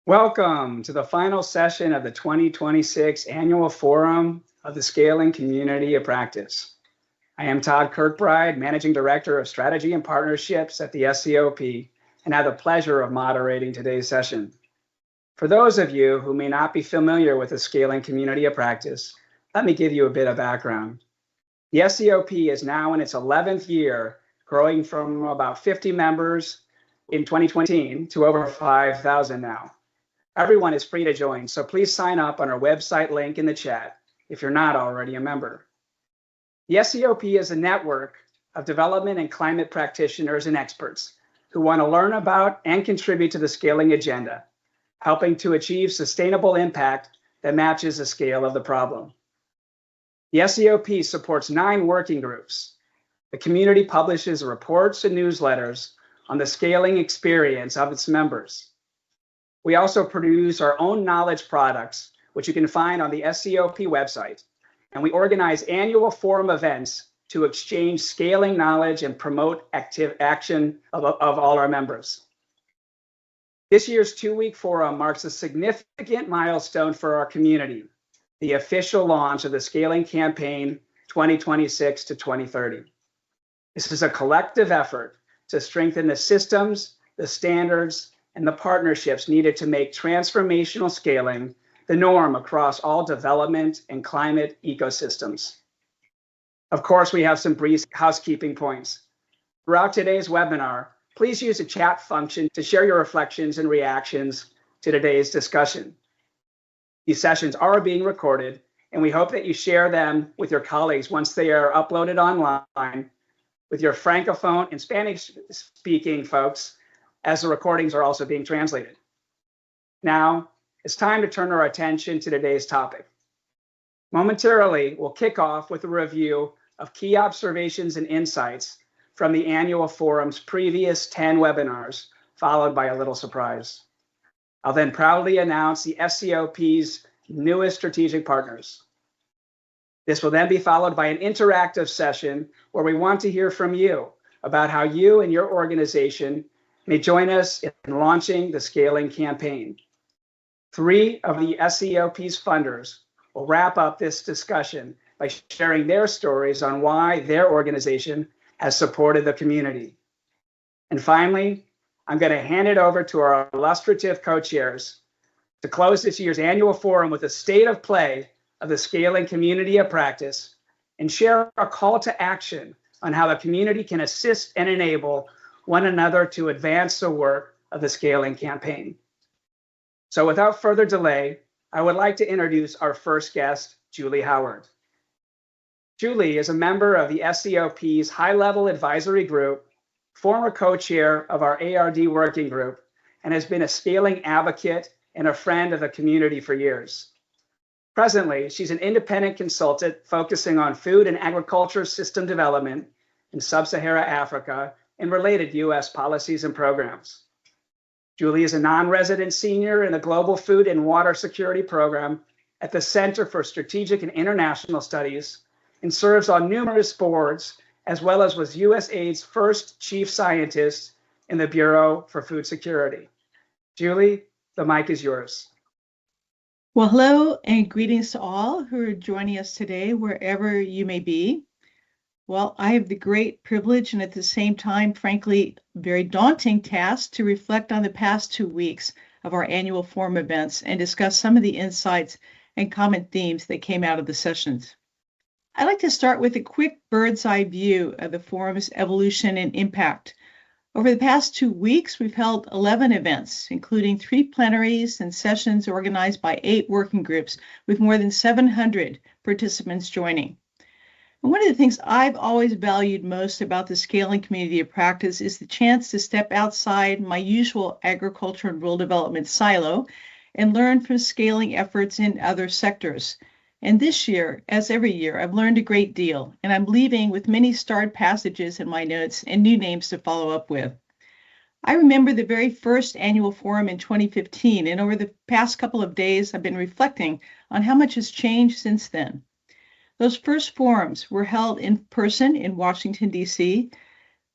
Welcome to the final session of the 2026 Annual Forum of the Scaling Community of Practice. I am Todd Kirkbride, Managing Director of Strategy and Partnerships at the SCoP, and have the pleasure of moderating today's session. For those of you who may not be familiar with the Scaling Community of Practice, let me give you a bit of background. The SCoP is now in its 11th year, growing from about 50 members in 2020 to over 5,000 now. Everyone is free to join, so please sign up on our website link in the chat if you're not already a member. The SCoP is a network of development and climate practitioners and experts who want to learn about and contribute to the scaling agenda, helping to achieve sustainable impact that matches the scale of the problem. The SCoP supports 9 working groups. The community publishes reports and newsletters on the scaling experience of its members. We also produce our own knowledge products, which you can find on the SCoP website, and we organize annual forum events to exchange scaling knowledge and promote active action of all our members. This year's 2-week forum marks a significant milestone for our community, the official launch of the Scaling Campaign 2026 to 2030. This is a collective effort to strengthen the systems, the standards, and the partnerships needed to make transformational scaling the norm across all development and climate ecosystems. Of course, we have some brief housekeeping points. Throughout today's webinar, please use the chat function to share your reflections and reactions to today's discussion. These sessions are being recorded, and we hope that you share them with your colleagues once they are uploaded online with your Francophone and Spanish-speaking folks, as the recordings are also being translated. Now, it's time to turn our attention to today's topic. Momentarily, we'll kick off with a review of key observations and insights from the annual forum's previous 10 webinars, followed by a little surprise. I'll then proudly announce the SCoP's newest strategic partners. This will then be followed by an interactive session where we want to hear from you about how you and your organization may join us in launching the Scaling Campaign. 3 of the SCoP's funders will wrap up this discussion by sharing their stories on why their organization has supported the community. And finally, I'm going to hand it over to our illustrative co-chairs to close this year's annual forum with a state of play of the Scaling Community of Practice and share a call to action on how the community can assist and enable one another to advance the work of the Scaling Campaign. So without further delay, I would like to introduce our first guest, Julie Howard. Julie is a member of the SCoP's high-level advisory group, former co-chair of our ARD working group, and has been a scaling advocate and a friend of the community for years. Presently, she's an independent consultant focusing on food and agriculture system development in sub-Saharan Africa and related U.S. policies and programs. Julie is a non-resident senior in the Global Food and Water Security Program at the Center for Strategic and International Studies and serves on numerous boards, as well as was USAID's first chief scientist in the Bureau for Food Security. Julie, the mic is yours. Well, hello and greetings to all who are joining us today, wherever you may be. Well, I have the great privilege and at the same time, frankly, very daunting task to reflect on the past 2 weeks of our annual forum events and discuss some of the insights and common themes that came out of the sessions. I'd like to start with a quick bird's eye view of the forum's evolution and impact. Over the past 2 weeks, we've held 11 events, including 3 plenaries and sessions organized by 8 working groups with more than 700 participants joining. And one of the things I've always valued most about the Scaling Community of Practice is the chance to step outside my usual agriculture and rural development silo and learn from scaling efforts in other sectors. And this year, as every year, I've learned a great deal, and I'm leaving with many starred passages in my notes and new names to follow up with. I remember the very first annual forum in 2015, and over the past couple of days, I've been reflecting on how much has changed since then. Those first forums were held in person in Washington, D.C.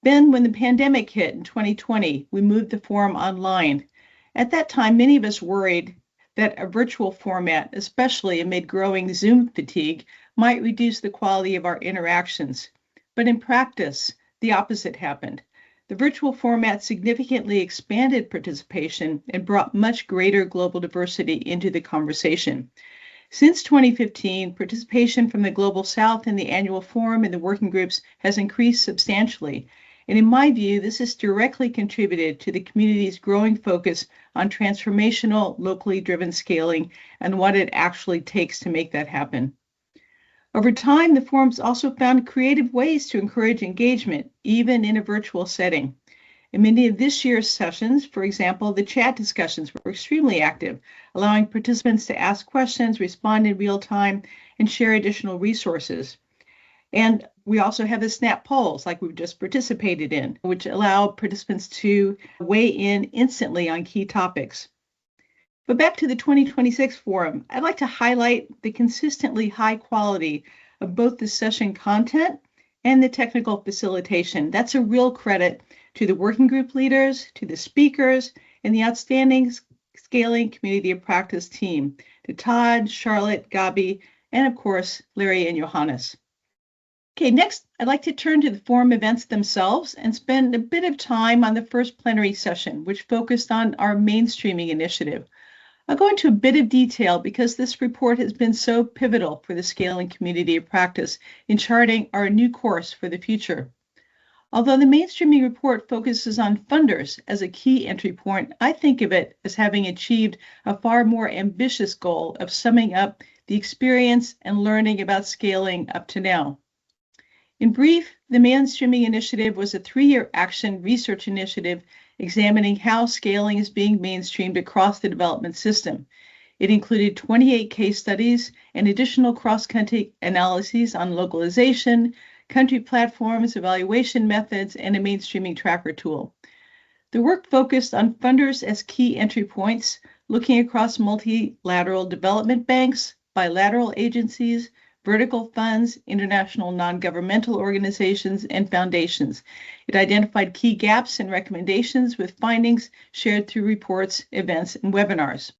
Then when the pandemic hit in 2020, we moved the forum online. At that time, many of us worried that a virtual format, especially amid growing Zoom fatigue, might reduce the quality of our interactions. But in practice, the opposite happened. The virtual format significantly expanded participation and brought much greater global diversity into the conversation. Since 2015, participation from the Global South in the annual forum and the working groups has increased substantially. And in my view, this has directly contributed to the community's growing focus on transformational, locally driven scaling and what it actually takes to make that happen. Over time, the forums also found creative ways to encourage engagement, even in a virtual setting. In many of this year's sessions, for example, the chat discussions were extremely active, allowing participants to ask questions, respond in real time, and share additional resources. And we also have the snap polls like we've just participated in, which allow participants to weigh in instantly on key topics. But back to the 2026 forum, I'd like to highlight the consistently high quality of both the session content and the technical facilitation. That's a real credit to the working group leaders, to the speakers, and the outstanding Scaling Community of Practice team, to Todd, Charlotte, Gabi, and of course, Larry and Johannes. Okay, next, I'd like to turn to the forum events themselves and spend a bit of time on the first plenary session, which focused on our mainstreaming initiative. I'll go into a bit of detail because this report has been so pivotal for the Scaling Community of Practice in charting our new course for the future. Although the mainstreaming report focuses on funders as a key entry point, I think of it as having achieved a far more ambitious goal of summing up the experience and learning about scaling up to now. In brief, the mainstreaming initiative was a 3-year action research initiative examining how scaling is being mainstreamed across the development system. It included 28 case studies and additional cross-country analyses on localization, country platforms, evaluation methods, and a mainstreaming tracker tool. The work focused on funders as key entry points, looking across multilateral development banks, bilateral agencies, vertical funds, international non-governmental organizations, and foundations. It identified key gaps and recommendations with findings shared through reports, events, and webinars.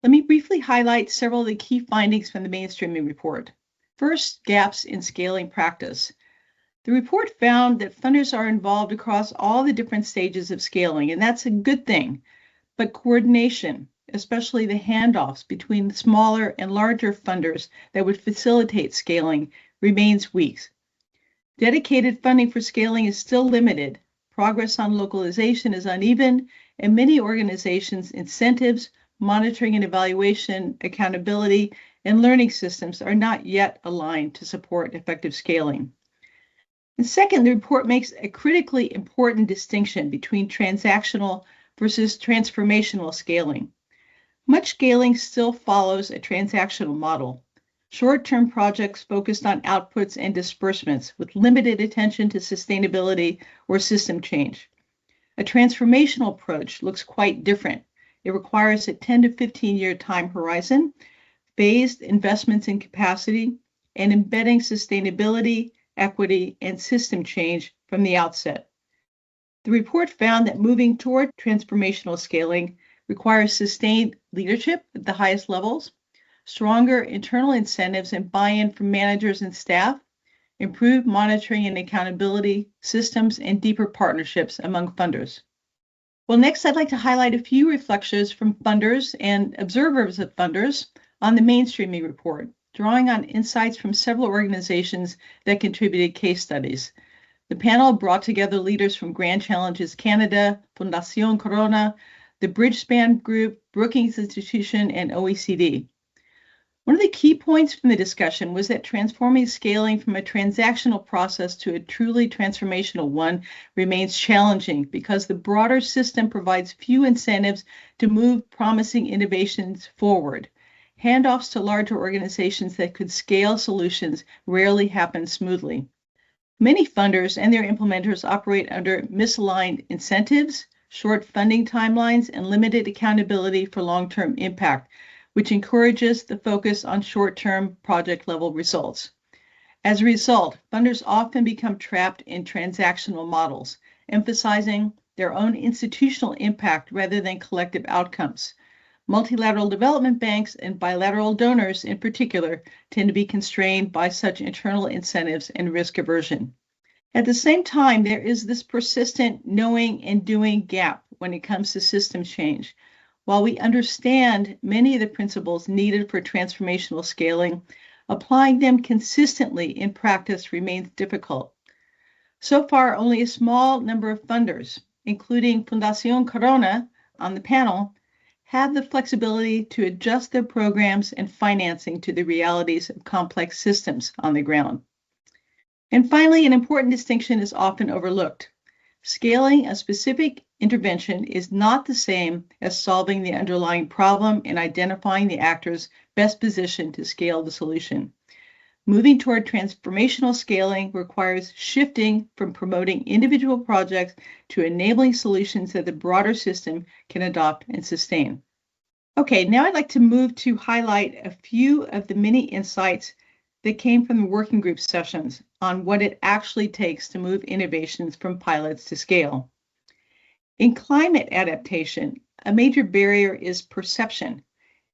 Let me briefly highlight several of the key findings from the mainstreaming report. First, gaps in scaling practice. The report found that funders are involved across all the different stages of scaling, and that's a good thing. But coordination, especially the handoffs between smaller and larger funders that would facilitate scaling, remains weak. Dedicated funding for scaling is still limited. Progress on localization is uneven, and many organizations' incentives, monitoring and evaluation, accountability, and learning systems are not yet aligned to support effective scaling. And second, the report makes a critically important distinction between transactional versus transformational scaling. Much scaling still follows a transactional model. Short-term projects focused on outputs and disbursements with limited attention to sustainability or system change. A transformational approach looks quite different. It requires a 10 to 15-year time horizon, phased investments in capacity, and embedding sustainability, equity, and system change from the outset. The report found that moving toward transformational scaling requires sustained leadership at the highest levels, stronger internal incentives and buy-in from managers and staff, improved monitoring and accountability systems, and deeper partnerships among funders. Well, next, I'd like to highlight a few reflections from funders and observers of funders on the mainstreaming report, drawing on insights from several organizations that contributed case studies. The panel brought together leaders from Grand Challenges Canada, Fundación Corona, the Bridgespan Group, Brookings Institution, and OECD. One of the key points from the discussion was that transforming scaling from a transactional process to a truly transformational one remains challenging because the broader system provides few incentives to move promising innovations forward. Handoffs to larger organizations that could scale solutions rarely happen smoothly. Many funders and their implementers operate under misaligned incentives, short funding timelines, and limited accountability for long-term impact, which encourages the focus on short-term project-level results. As a result, funders often become trapped in transactional models, emphasizing their own institutional impact rather than collective outcomes. Multilateral development banks and bilateral donors in particular tend to be constrained by such internal incentives and risk aversion. At the same time, there is this persistent knowing and doing gap when it comes to system change. While we understand many of the principles needed for transformational scaling, applying them consistently in practice remains difficult. So far, only a small number of funders, including Fundación Corona on the panel, have the flexibility to adjust their programs and financing to the realities of complex systems on the ground. And finally, an important distinction is often overlooked. Scaling a specific intervention is not the same as solving the underlying problem and identifying the actors best positioned to scale the solution. Moving toward transformational scaling requires shifting from promoting individual projects to enabling solutions that the broader system can adopt and sustain. Okay, now I'd like to move to highlight a few of the many insights that came from the working group sessions on what it actually takes to move innovations from pilots to scale. In climate adaptation, a major barrier is perception.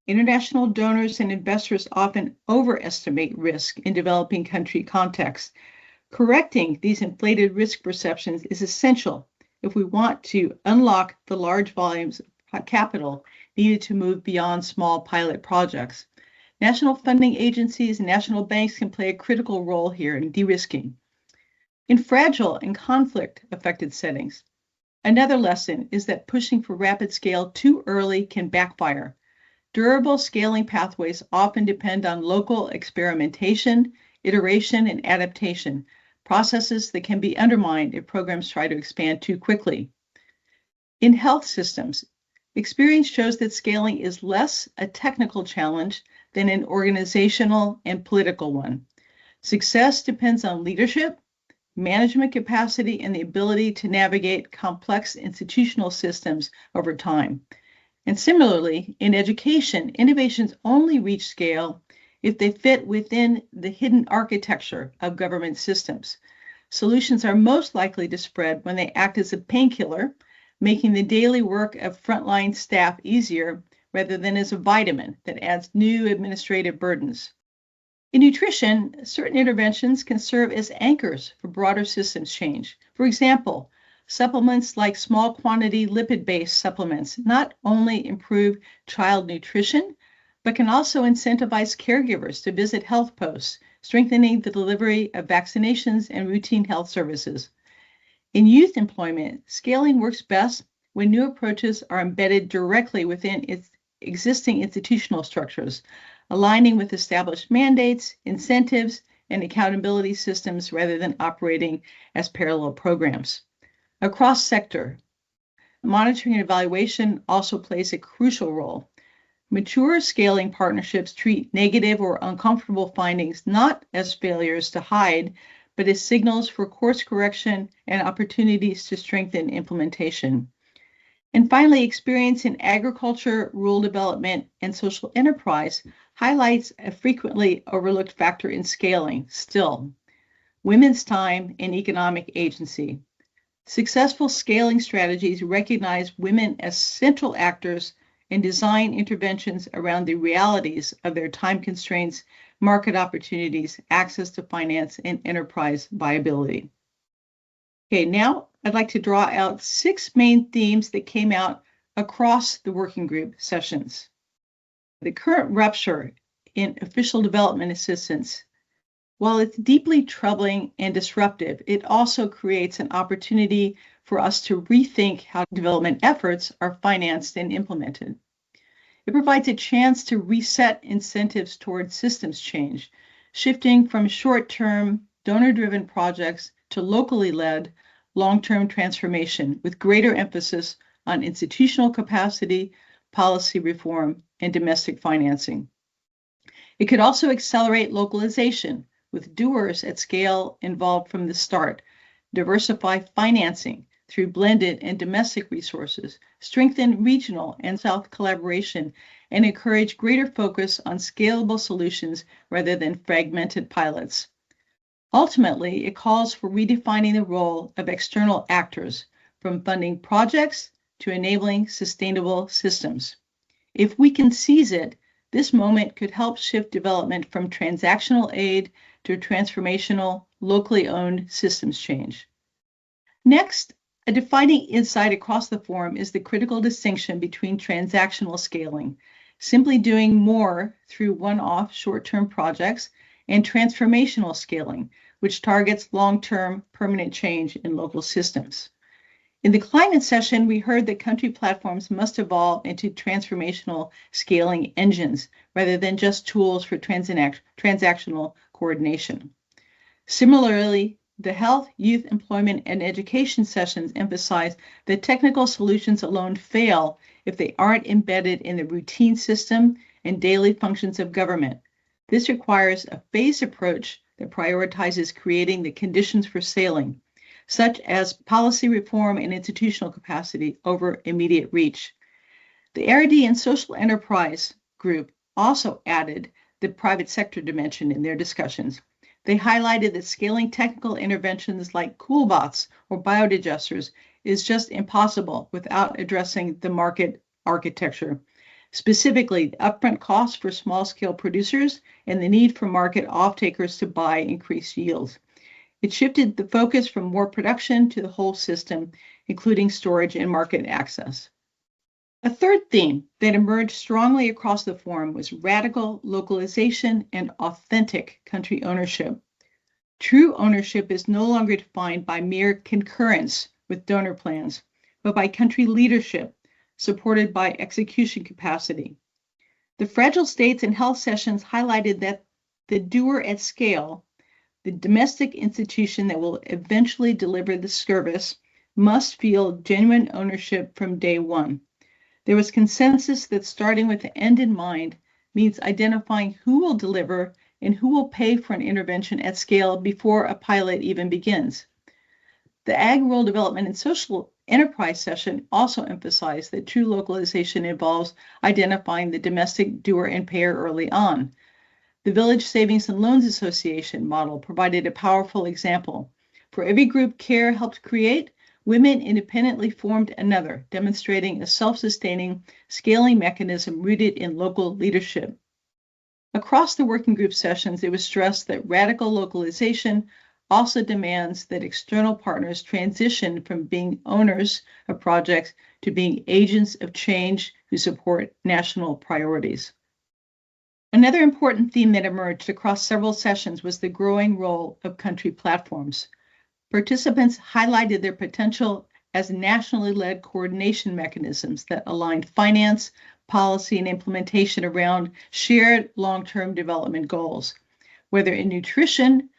International donors and investors often overestimate risk in developing country contexts. Correcting these inflated risk perceptions is essential if we want to unlock the large volumes of capital needed to move beyond small pilot projects. National funding agencies and national banks can play a critical role here in de-risking. In fragile and conflict-affected settings, another lesson is that pushing for rapid scale too early can backfire. Durable scaling pathways often depend on local experimentation, iteration, and adaptation, processes that can be undermined if programs try to expand too quickly. In health systems, experience shows that scaling is less a technical challenge than an organizational and political one. Success depends on leadership, management capacity, and the ability to navigate complex institutional systems over time. And similarly, in education, innovations only reach scale if they fit within the hidden architecture of government systems. Solutions are most likely to spread when they act as a painkiller, making the daily work of frontline staff easier rather than as a vitamin that adds new administrative burdens. In nutrition, certain interventions can serve as anchors for broader systems change. For example, supplements like small quantity lipid-based supplements not only improve child nutrition, but can also incentivize caregivers to visit health posts, strengthening the delivery of vaccinations and routine health services. In youth employment, scaling works best when new approaches are embedded directly within its existing institutional structures, aligning with established mandates, incentives, and accountability systems rather than operating as parallel programs. Across sector, monitoring and evaluation also plays a crucial role. Mature scaling partnerships treat negative or uncomfortable findings not as failures to hide, but as signals for course correction and opportunities to strengthen implementation. And finally, experience in agriculture, rural development, and social enterprise highlights a frequently overlooked factor in scaling still: women's time and economic agency. Successful scaling strategies recognize women as central actors and design interventions around the realities of their time constraints, market opportunities, access to finance, and enterprise viability. Okay, now I'd like to draw out 6 main themes that came out across the working group sessions. The current rupture in official development assistance, while it's deeply troubling and disruptive, it also creates an opportunity for us to rethink how development efforts are financed and implemented. It provides a chance to reset incentives towards systems change, shifting from short-term donor-driven projects to locally led long-term transformation with greater emphasis on institutional capacity, policy reform, and domestic financing. It could also accelerate localization, with doers at scale involved from the start, diversify financing through blended and domestic resources, strengthen regional and South collaboration, and encourage greater focus on scalable solutions rather than fragmented pilots. Ultimately, it calls for redefining the role of external actors, from funding projects to enabling sustainable systems. If we can seize it, this moment could help shift development from transactional aid to transformational, locally owned systems change. Next, a defining insight across the forum is the critical distinction between transactional scaling, simply doing more through one-off short-term projects, and transformational scaling, which targets long-term permanent change in local systems. In the climate session, we heard that country platforms must evolve into transformational scaling engines rather than just tools for transactional coordination. Similarly, the health, youth, employment, and education sessions emphasize that technical solutions alone fail if they aren't embedded in the routine system and daily functions of government. This requires a phased approach that prioritizes creating the conditions for scaling, such as policy reform and institutional capacity over immediate reach. The ARD and Social Enterprise Group also added the private sector dimension in their discussions. They highlighted that scaling technical interventions like coolbots or biodigesters is just impossible without addressing the market architecture, specifically the upfront costs for small-scale producers and the need for market off-takers to buy increased yields. It shifted the focus from more production to the whole system, including storage and market access. A third theme that emerged strongly across the forum was radical localization and authentic country ownership. True ownership is no longer defined by mere concurrence with donor plans, but by country leadership, supported by execution capacity. The fragile states and health sessions highlighted that the doer at scale, the domestic institution that will eventually deliver the service, must feel genuine ownership from day one. There was consensus that starting with the end in mind means identifying who will deliver and who will pay for an intervention at scale before a pilot even begins. The Ag Rural Development and Social Enterprise session also emphasized that true localization involves identifying the domestic doer and payer early on. The Village Savings and Loans Association model provided a powerful example. For every group CARE helped create, women independently formed another, demonstrating a self-sustaining scaling mechanism rooted in local leadership. Across the working group sessions, it was stressed that radical localization also demands that external partners transition from being owners of projects to being agents of change who support national priorities. Another important theme that emerged across several sessions was the growing role of country platforms. Participants highlighted their potential as nationally led coordination mechanisms that aligned finance, policy, and implementation around shared long-term development goals, whether in nutrition,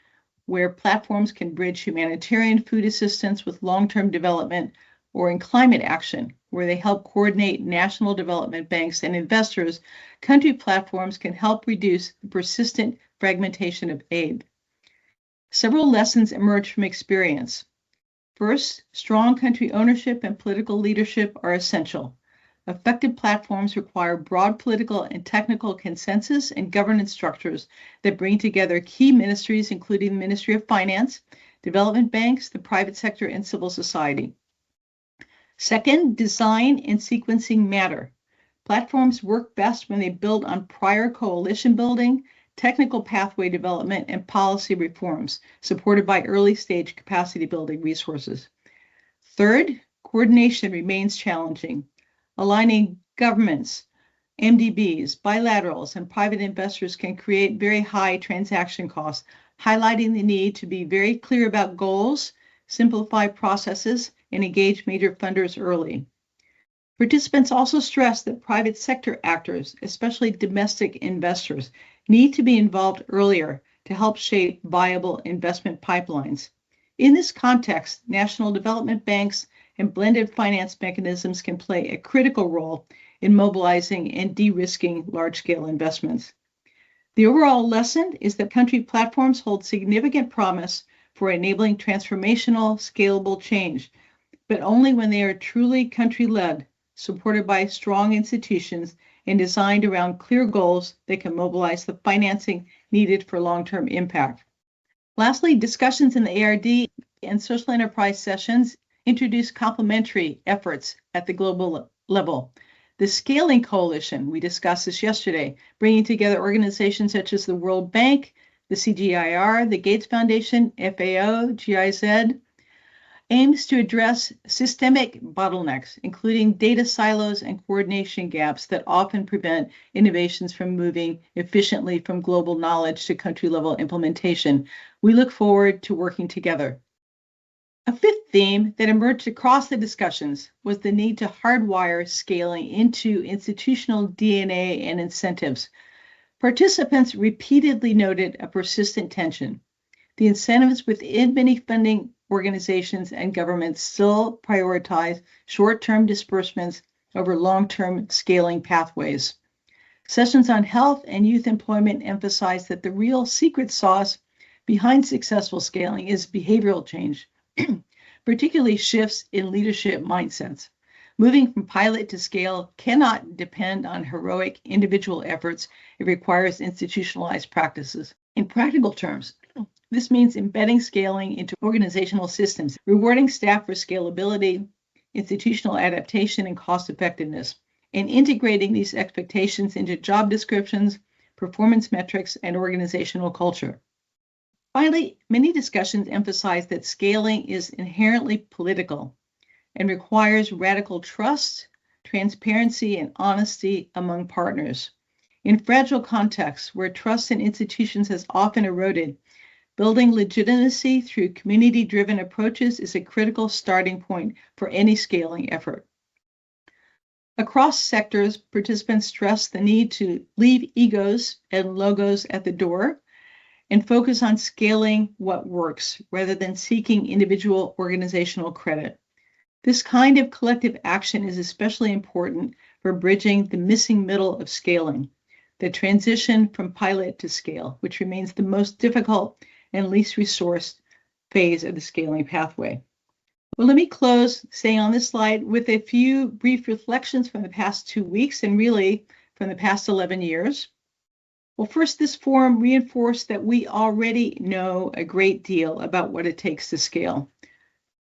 where platforms can bridge humanitarian food assistance with long-term development, or in climate action, where they help coordinate national development banks and investors. Country platforms can help reduce the persistent fragmentation of aid. Several lessons emerged from experience. First, strong country ownership and political leadership are essential. Effective platforms require broad political and technical consensus and governance structures that bring together key ministries, including the Ministry of Finance, development banks, the private sector, and civil society. Second, design and sequencing matter. Platforms work best when they build on prior coalition building, technical pathway development, and policy reforms, supported by early-stage capacity building resources. Third, coordination remains challenging. Aligning governments, MDBs, bilaterals, and private investors can create very high transaction costs, highlighting the need to be very clear about goals, simplify processes, and engage major funders early. Participants also stressed that private sector actors, especially domestic investors, need to be involved earlier to help shape viable investment pipelines. In this context, national development banks and blended finance mechanisms can play a critical role in mobilizing and de-risking large-scale investments. The overall lesson is that country platforms hold significant promise for enabling transformational, scalable change, but only when they are truly country-led, supported by strong institutions, and designed around clear goals that can mobilize the financing needed for long-term impact. Lastly, discussions in the ARD and social enterprise sessions introduce complementary efforts at the global level. The Scaling Coalition, we discussed this yesterday, bringing together organizations such as the World Bank, the CGIAR, the Gates Foundation, FAO, GIZ, aims to address systemic bottlenecks, including data silos and coordination gaps that often prevent innovations from moving efficiently from global knowledge to country-level implementation. We look forward to working together. A fifth theme that emerged across the discussions was the need to hardwire scaling into institutional DNA and incentives. Participants repeatedly noted a persistent tension. The incentives within many funding organizations and governments still prioritize short-term disbursements over long-term scaling pathways. Sessions on health and youth employment emphasize that the real secret sauce behind successful scaling is behavioral change, particularly shifts in leadership mindsets. Moving from pilot to scale cannot depend on heroic individual efforts. It requires institutionalized practices. In practical terms, this means embedding scaling into organizational systems, rewarding staff for scalability, institutional adaptation, and cost effectiveness, and integrating these expectations into job descriptions, performance metrics, and organizational culture. Finally, many discussions emphasize that scaling is inherently political and requires radical trust, transparency, and honesty among partners. In fragile contexts where trust in institutions has often eroded, building legitimacy through community-driven approaches is a critical starting point for any scaling effort. Across sectors, participants stress the need to leave egos and logos at the door and focus on scaling what works rather than seeking individual organizational credit. This kind of collective action is especially important for bridging the missing middle of scaling, the transition from pilot to scale, which remains the most difficult and least resourced phase of the scaling pathway. Well, let me close, staying on this slide, with a few brief reflections from the past 2 weeks and really from the past 11 years. Well, first, this forum reinforced that we already know a great deal about what it takes to scale.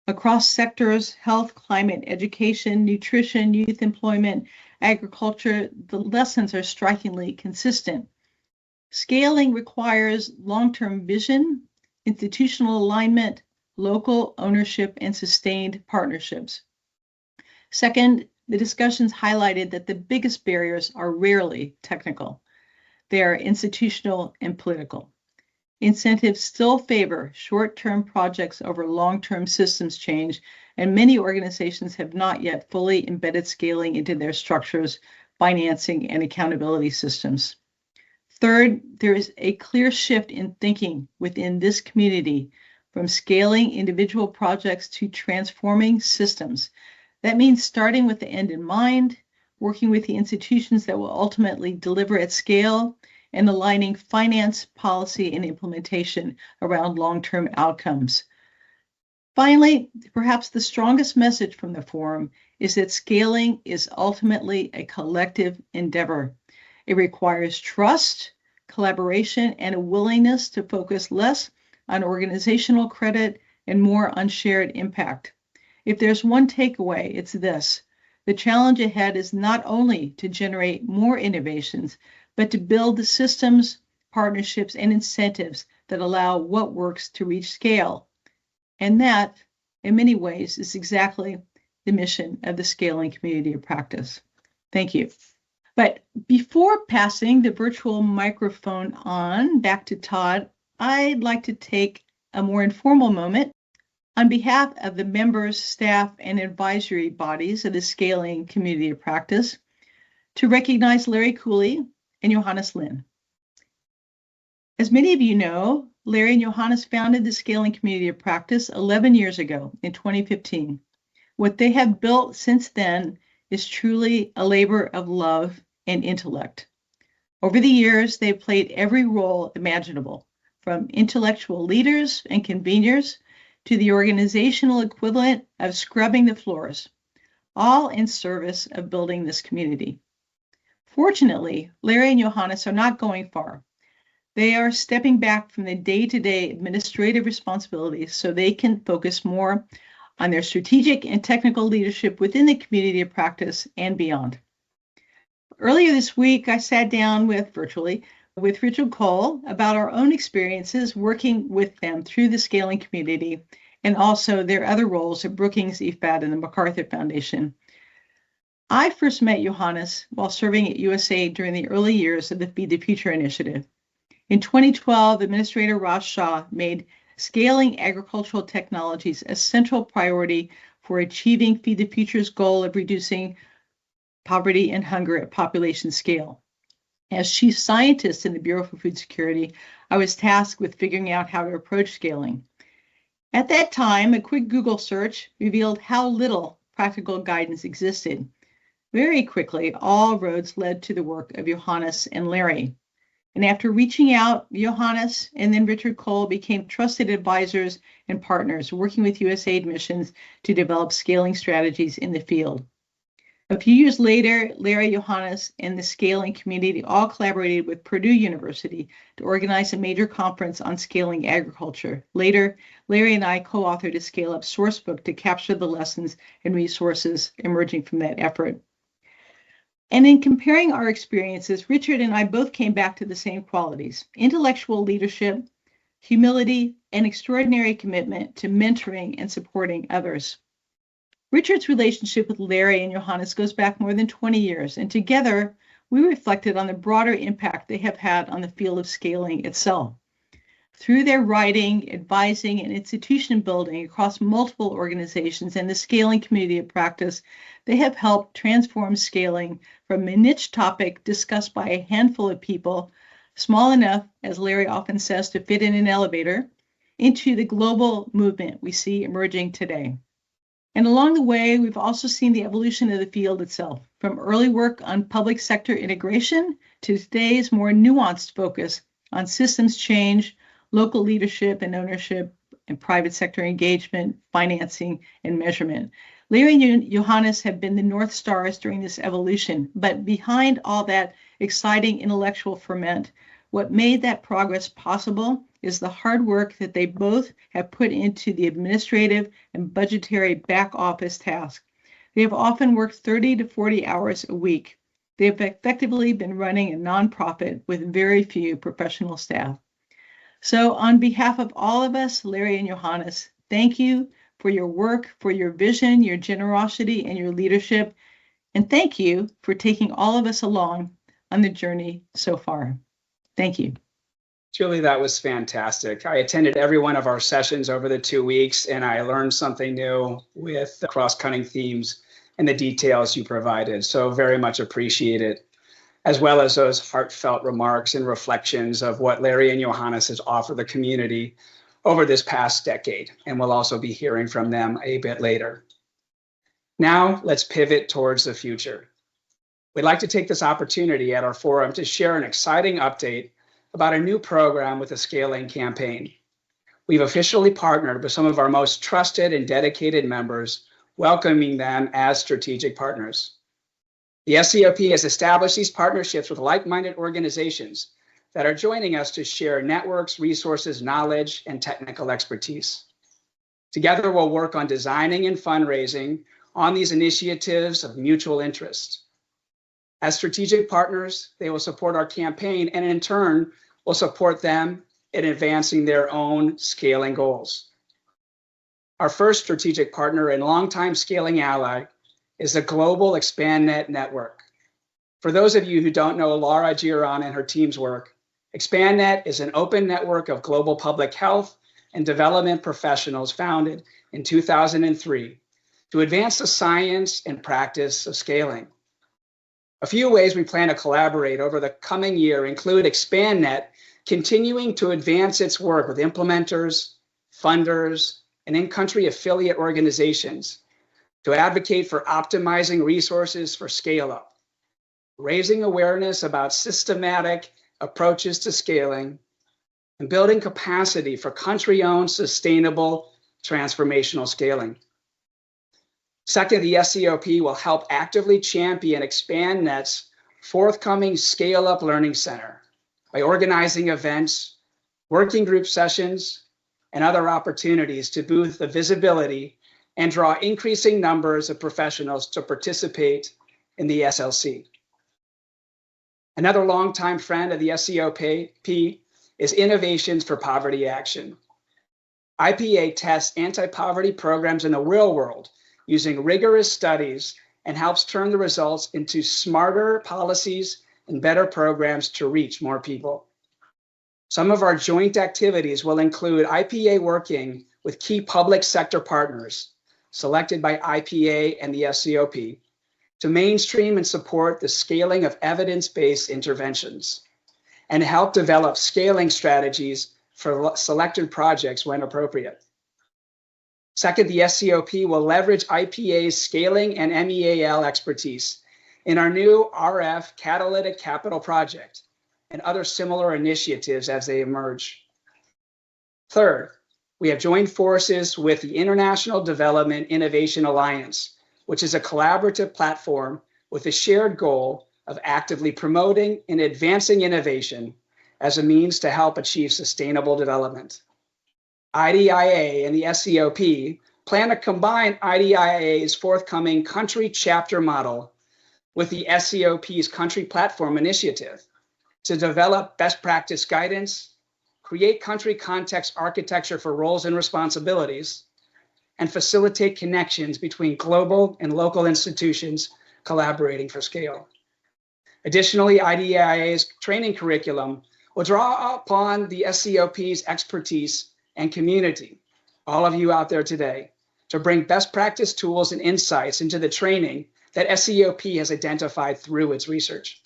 Across sectors, health, climate, education, nutrition, youth employment, agriculture, the lessons are strikingly consistent. Scaling requires long-term vision, institutional alignment, local ownership, and sustained partnerships. Second, the discussions highlighted that the biggest barriers are rarely technical. They are institutional and political. Incentives still favor short-term projects over long-term systems change, and many organizations have not yet fully embedded scaling into their structures, financing, and accountability systems. Third, there is a clear shift in thinking within this community from scaling individual projects to transforming systems. That means starting with the end in mind, working with the institutions that will ultimately deliver at scale, and aligning finance, policy, and implementation around long-term outcomes. Finally, perhaps the strongest message from the forum is that scaling is ultimately a collective endeavor. It requires trust, collaboration, and a willingness to focus less on organizational credit and more on shared impact. If there's one takeaway, it's this: the challenge ahead is not only to generate more innovations, but to build the systems, partnerships, and incentives that allow what works to reach scale. And that, in many ways, is exactly the mission of the Scaling Community of Practice. Thank you. But before passing the virtual microphone on back to Todd, I'd like to take a more informal moment on behalf of the members, staff, and advisory bodies of the Scaling Community of Practice to recognize Larry Cooley and Johannes Lin. As many of you know, Larry and Johannes founded the Scaling Community of Practice 11 years ago in 2015. What they have built since then is truly a labor of love and intellect. Over the years, they've played every role imaginable, from intellectual leaders and conveners to the organizational equivalent of scrubbing the floors, all in service of building this community. Fortunately, Larry and Johannes are not going far. They are stepping back from the day-to-day administrative responsibilities so they can focus more on their strategic and technical leadership within the community of practice and beyond. Earlier this week, I sat down virtually with Richard Cole about our own experiences working with them through the scaling community and also their other roles at Brookings, IFAD, and the MacArthur Foundation. I first met Johannes while serving at USAID during the early years of the Feed the Future initiative. In 2012, Administrator Ross Shaw made scaling agricultural technologies a central priority for achieving Feed the Future's goal of reducing poverty and hunger at population scale. As chief scientist in the Bureau for Food Security, I was tasked with figuring out how to approach scaling. At that time, a quick Google search revealed how little practical guidance existed. Very quickly, all roads led to the work of Johannes and Larry. And after reaching out, Johannes and then Richard Cole became trusted advisors and partners working with USAID missions to develop scaling strategies in the field. A few years later, Larry, Johannes, and the scaling community all collaborated with Purdue University to organize a major conference on scaling agriculture. Later, Larry and I co-authored a scale-up sourcebook to capture the lessons and resources emerging from that effort. And in comparing our experiences, Richard and I both came back to the same qualities: intellectual leadership, humility, and extraordinary commitment to mentoring and supporting others. Richard's relationship with Larry and Johannes goes back more than 20 years, and together we reflected on the broader impact they have had on the field of scaling itself. Through their writing, advising, and institution building across multiple organizations and the scaling community of practice, they have helped transform scaling from a niche topic discussed by a handful of people, small enough, as Larry often says, to fit in an elevator, into the global movement we see emerging today. And along the way, we've also seen the evolution of the field itself, from early work on public sector integration to today's more nuanced focus on systems change, local leadership and ownership, and private sector engagement, financing, and measurement. Larry and Johannes have been the North Stars during this evolution, but behind all that exciting intellectual ferment, what made that progress possible is the hard work that they both have put into the administrative and budgetary back office tasks. They have often worked 30 to 40 hours a week. They have effectively been running a nonprofit with very few professional staff. So on behalf of all of us, Larry and Johannes, thank you for your work, for your vision, your generosity, and your leadership. And thank you for taking all of us along on the journey so far. Thank you. Julie, that was fantastic. I attended every one of our sessions over the 2 weeks, and I learned something new with the cross-cutting themes and the details you provided. So very much appreciate it, as well as those heartfelt remarks and reflections of what Larry and Johannes has offered the community over this past decade. And we'll also be hearing from them a bit later. Now, let's pivot towards the future. We'd like to take this opportunity at our forum to share an exciting update about a new program with the Scaling Campaign. We've officially partnered with some of our most trusted and dedicated members, welcoming them as strategic partners. The SCoP has established these partnerships with like-minded organizations that are joining us to share networks, resources, knowledge, and technical expertise. Together, we'll work on designing and fundraising on these initiatives of mutual interest. As strategic partners, they will support our campaign and in turn will support them in advancing their own scaling goals. Our first strategic partner and longtime scaling ally is the Global ExpandNet Network. For those of you who don't know Laura Giron and her team's work, ExpandNet is an open network of global public health and development professionals founded in 2003 to advance the science and practice of scaling. A few ways we plan to collaborate over the coming year include ExpandNet continuing to advance its work with implementers, funders, and in-country affiliate organizations to advocate for optimizing resources for scale-up, raising awareness about systematic approaches to scaling, and building capacity for country-owned sustainable transformational scaling. Second, the SCoP will help actively champion ExpandNet's forthcoming Scale Up Learning Center by organizing events, working group sessions, and other opportunities to boost the visibility and draw increasing numbers of professionals to participate in the SLC. Another longtime friend of the SCoP is Innovations for Poverty Action. IPA tests anti-poverty programs in the real world using rigorous studies and helps turn the results into smarter policies and better programs to reach more people. Some of our joint activities will include IPA working with key public sector partners selected by IPA and the SCoP to mainstream and support the scaling of evidence-based interventions and help develop scaling strategies for selected projects when appropriate. Second, the SCoP will leverage IPA's scaling and MEAL expertise in our new RF Catalytic Capital Project and other similar initiatives as they emerge. Third, we have joined forces with the International Development Innovation Alliance, which is a collaborative platform with a shared goal of actively promoting and advancing innovation as a means to help achieve sustainable development. IDIA and the SCoP plan to combine IDIA's forthcoming country chapter model with the SCoP's country platform initiative to develop best practice guidance, create country context architecture for roles and responsibilities, and facilitate connections between global and local institutions collaborating for scale. Additionally, IDIA's training curriculum will draw upon the SCoP's expertise and community, all of you out there today, to bring best practice tools and insights into the training that SCoP has identified through its research.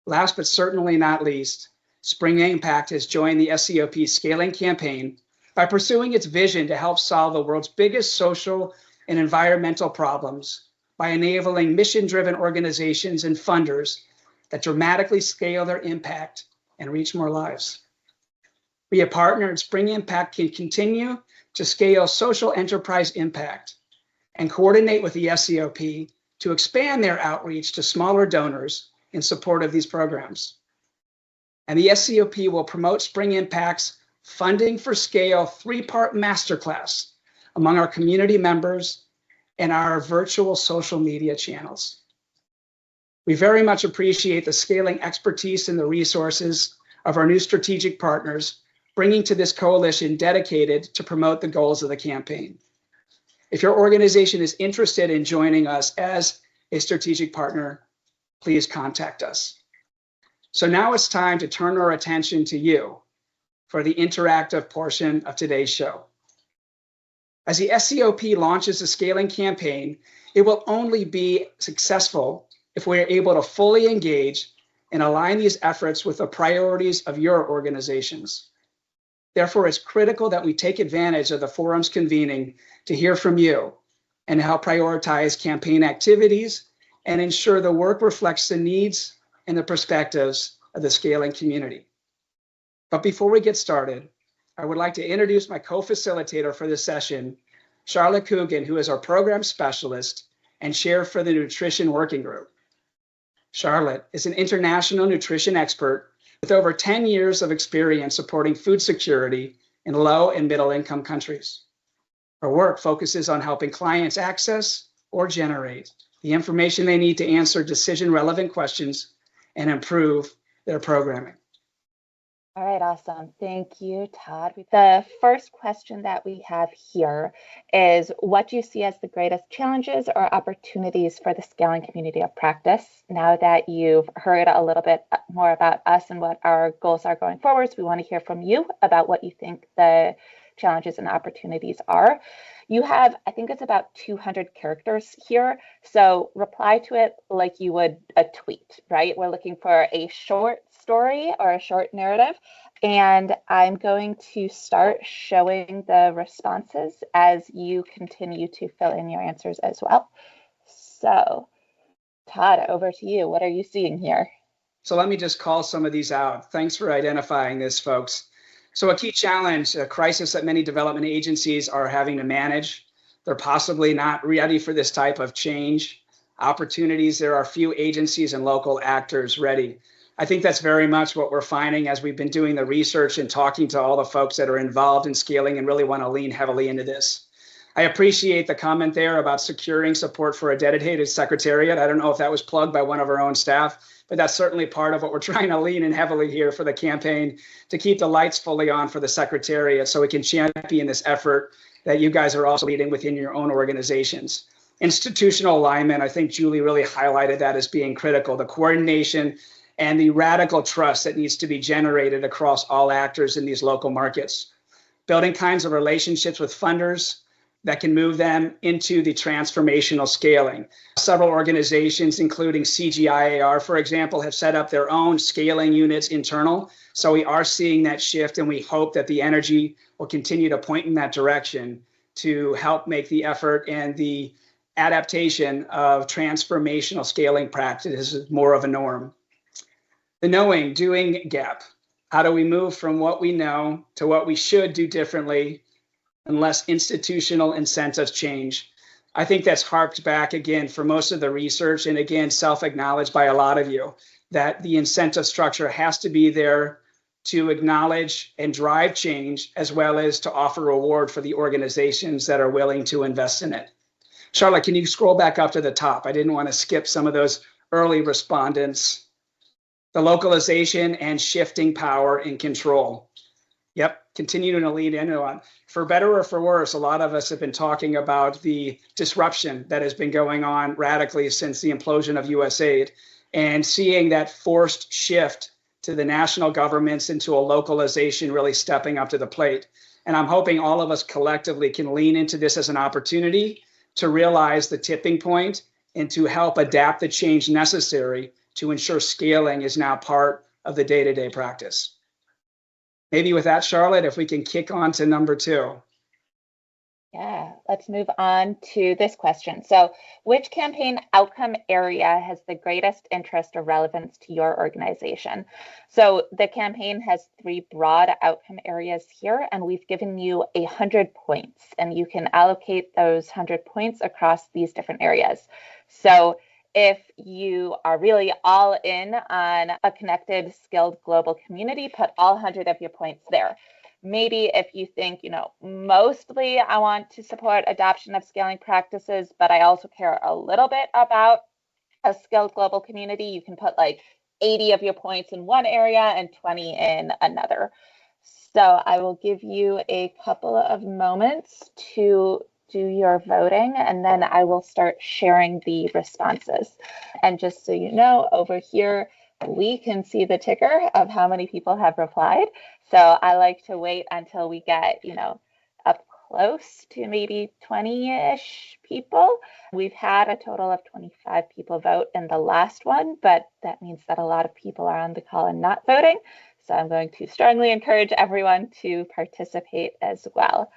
Last but certainly not least, Spring Impact has joined the SCoP scaling campaign by pursuing its vision to help solve the world's biggest social and environmental problems by enabling mission-driven organizations and funders that dramatically scale their impact and reach more lives. We have partnered Spring Impact can continue to scale social enterprise impact and coordinate with the SCoP to expand their outreach to smaller donors in support of these programs. And the SCoP will promote Spring Impact's Funding for Scale 3-part masterclass among our community members and our virtual social media channels. We very much appreciate the scaling expertise and the resources of our new strategic partners, bringing to this coalition dedicated to promote the goals of the campaign. If your organization is interested in joining us as a strategic partner, please contact us. So now it's time to turn our attention to you for the interactive portion of today's show. As the SCoP launches the scaling campaign, it will only be successful if we are able to fully engage and align these efforts with the priorities of your organizations. Therefore, it's critical that we take advantage of the forum's convening to hear from you and help prioritize campaign activities and ensure the work reflects the needs and the perspectives of the scaling community. But before we get started, I would like to introduce my co-facilitator for this session, Charlotte Coogan, who is our program specialist and chair for the Nutrition Working Group. Charlotte is an international nutrition expert with over 10 years of experience supporting food security in low and middle income countries. Her work focuses on helping clients access or generate the information they need to answer decision relevant questions and improve their programming. All right, awesome. Thank you, Todd. The first question that we have here is, what do you see as the greatest challenges or opportunities for the scaling community of practice? Now that you've heard a little bit more about us and what our goals are going forwards, we want to hear from you about what you think the challenges and opportunities are. You have, I think it's about 200 characters here, so reply to it like you would a tweet, right? We're looking for a short story or a short narrative, and I'm going to start showing the responses as you continue to fill in your answers as well. So, Todd, over to you. What are you seeing here? So let me just call some of these out. Thanks for identifying this, folks. So a key challenge, a crisis that many development agencies are having to manage. They're possibly not ready for this type of change. Opportunities, there are few agencies and local actors ready. I think that's very much what we're finding as we've been doing the research and talking to all the folks that are involved in scaling and really want to lean heavily into this. I appreciate the comment there about securing support for a dedicated secretariat. I don't know if that was plugged by one of our own staff, but that's certainly part of what we're trying to lean in heavily here for the campaign, to keep the lights fully on for the secretariat so we can champion this effort that you guys are also leading within your own organizations. Institutional alignment, I think Julie really highlighted that as being critical, the coordination and the radical trust that needs to be generated across all actors in these local markets. Building kinds of relationships with funders that can move them into the transformational scaling. Several organizations, including CGIAR, for example, have set up their own scaling units internal. So we are seeing that shift, and we hope that the energy will continue to point in that direction to help make the effort and the adaptation of transformational scaling practices more of a norm. The knowing, doing gap. How do we move from what we know to what we should do differently unless institutional incentives change? I think that's harped back again for most of the research, and again, self-acknowledged by a lot of you, that the incentive structure has to be there to acknowledge and drive change, as well as to offer reward for the organizations that are willing to invest in it. Charlotte, can you scroll back up to the top? I didn't want to skip some of those early respondents. The localization and shifting power and control. Yep, continuing to lead into on. For better or for worse, a lot of us have been talking about the disruption that has been going on radically since the implosion of USAID, and seeing that forced shift to the national governments into a localization really stepping up to the plate. And I'm hoping all of us collectively can lean into this as an opportunity to realize the tipping point and to help adapt the change necessary to ensure scaling is now part of the day-to-day practice. Maybe with that, Charlotte, if we can kick on to number 2. Yeah, let's move on to this question. So, which campaign outcome area has the greatest interest or relevance to your organization? So the campaign has 3 broad outcome areas here, and we've given you 100 points, and you can allocate those 100 points across these different areas. So if you are really all in on a connected, skilled global community, put all 100 of your points there. Maybe if you think, mostly I want to support adoption of scaling practices, but I also care a little bit about a skilled global community, you can put like 80 of your points in one area and 20 in another. So I will give you a couple of moments to do your voting, and then I will start sharing the responses. And just so you know, over here, we can see the ticker of how many people have replied. So I like to wait until we get, up close to maybe 20-ish people. We've had a total of 25 people vote in the last one, but that means that a lot of people are on the call and not voting. So I'm going to strongly encourage everyone to participate as well.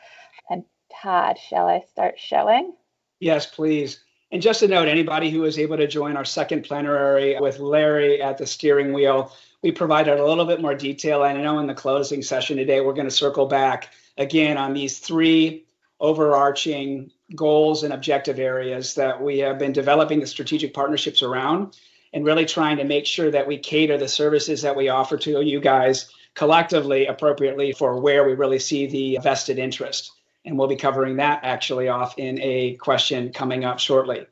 And Todd, shall I start showing? Yes, please. And just a note, anybody who was able to join our second plenary with Larry at the steering wheel, we provided a little bit more detail. And I know in the closing session today, we're going to circle back again on these 3 overarching goals and objective areas that we have been developing the strategic partnerships around, and really trying to make sure that we cater the services that we offer to you guys collectively appropriately for where we really see the vested interest. And we'll be covering that actually off in a question coming up shortly.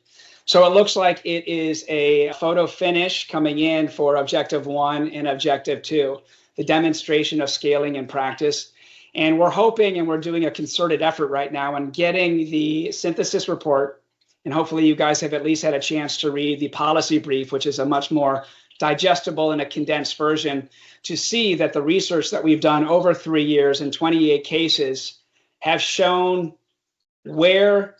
So it looks like it is a photo finish coming in for objective 1 and objective 2, the demonstration of scaling in practice. And we're hoping, and we're doing a concerted effort right now on getting the synthesis report. And hopefully you guys have at least had a chance to read the policy brief, which is a much more digestible and a condensed version, to see that the research that we've done over 3 years in 28 cases have shown where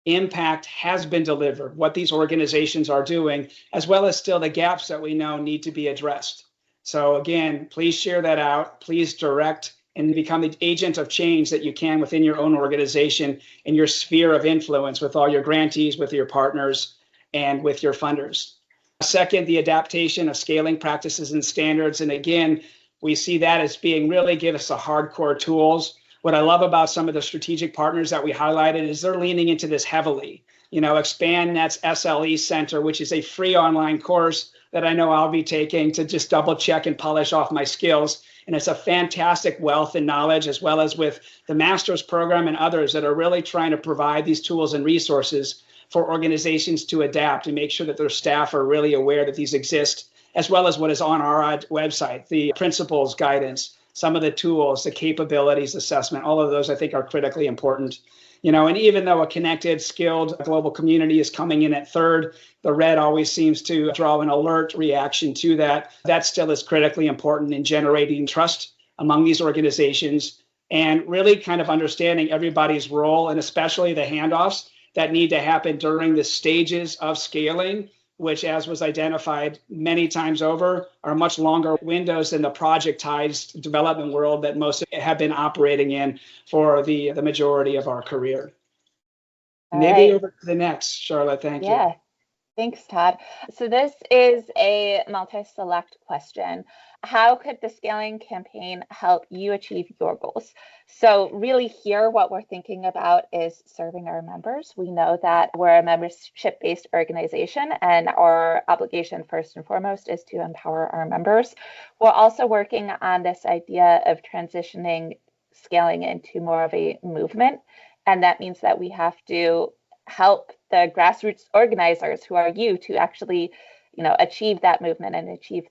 impact has been delivered, what these organizations are doing, as well as still the gaps that we know need to be addressed. So again, please share that out. Please direct and become the agent of change that you can within your own organization and your sphere of influence with all your grantees, with your partners, and with your funders. Second, the adaptation of scaling practices and standards. And again, we see that as being really give us the hardcore tools. What I love about some of the strategic partners that we highlighted is they're leaning into this heavily. ExpandNet's SLE Center, which is a free online course that I know I'll be taking to just double check and polish off my skills. And it's a fantastic wealth and knowledge, as well as with the master's program and others that are really trying to provide these tools and resources for organizations to adapt and make sure that their staff are really aware that these exist, as well as what is on our website, the principles, guidance, some of the tools, the capabilities assessment, all of those I think are critically important. And even though a connected, skilled global community is coming in at third, the red always seems to draw an alert reaction to that. That still is critically important in generating trust among these organizations and really kind of understanding everybody's role, and especially the handoffs that need to happen during the stages of scaling, which, as was identified many times over, are much longer windows than the projectized development world that most have been operating in for the majority of our career. Maybe over to the next, Charlotte. Thank you. Yeah, thanks, Todd. So this is a multi-select question. How could the scaling campaign help you achieve your goals? So really here, what we're thinking about is serving our members. We know that we're a membership-based organization, and our obligation first and foremost is to empower our members. We're also working on this idea of transitioning scaling into more of a movement. And that means that we have to help the grassroots organizers, who are you, to actually, achieve that movement and achieve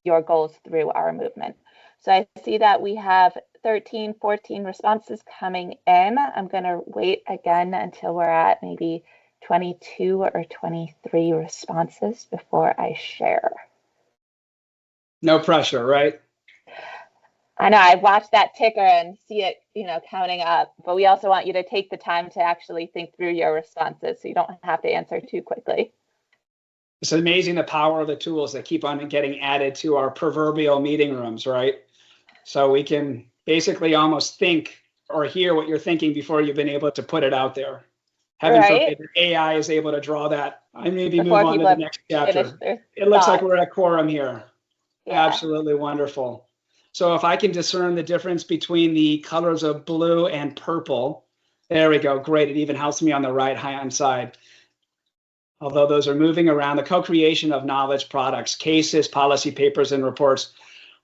your goals through our movement. So I see that we have 13, 14 responses coming in. I'm going to wait again until we're at maybe 22 or 23 responses before I share. No pressure, right? I know, I watched that ticker and see it, counting up, but we also want you to take the time to actually think through your responses so you don't have to answer too quickly. It's amazing the power of the tools that keep on getting added to our proverbial meeting rooms, right? So we can basically almost think or hear what you're thinking before you've been able to put it out there. Heaven forbid AI is able to draw that. I maybe move on to the next chapter. It looks like we're at quorum here. Yeah. Absolutely wonderful. So if I can discern the difference between the colors of blue and purple, there we go. Great. It even helps me on the right-hand side. Although those are moving around, the co-creation of knowledge products, cases, policy papers, and reports.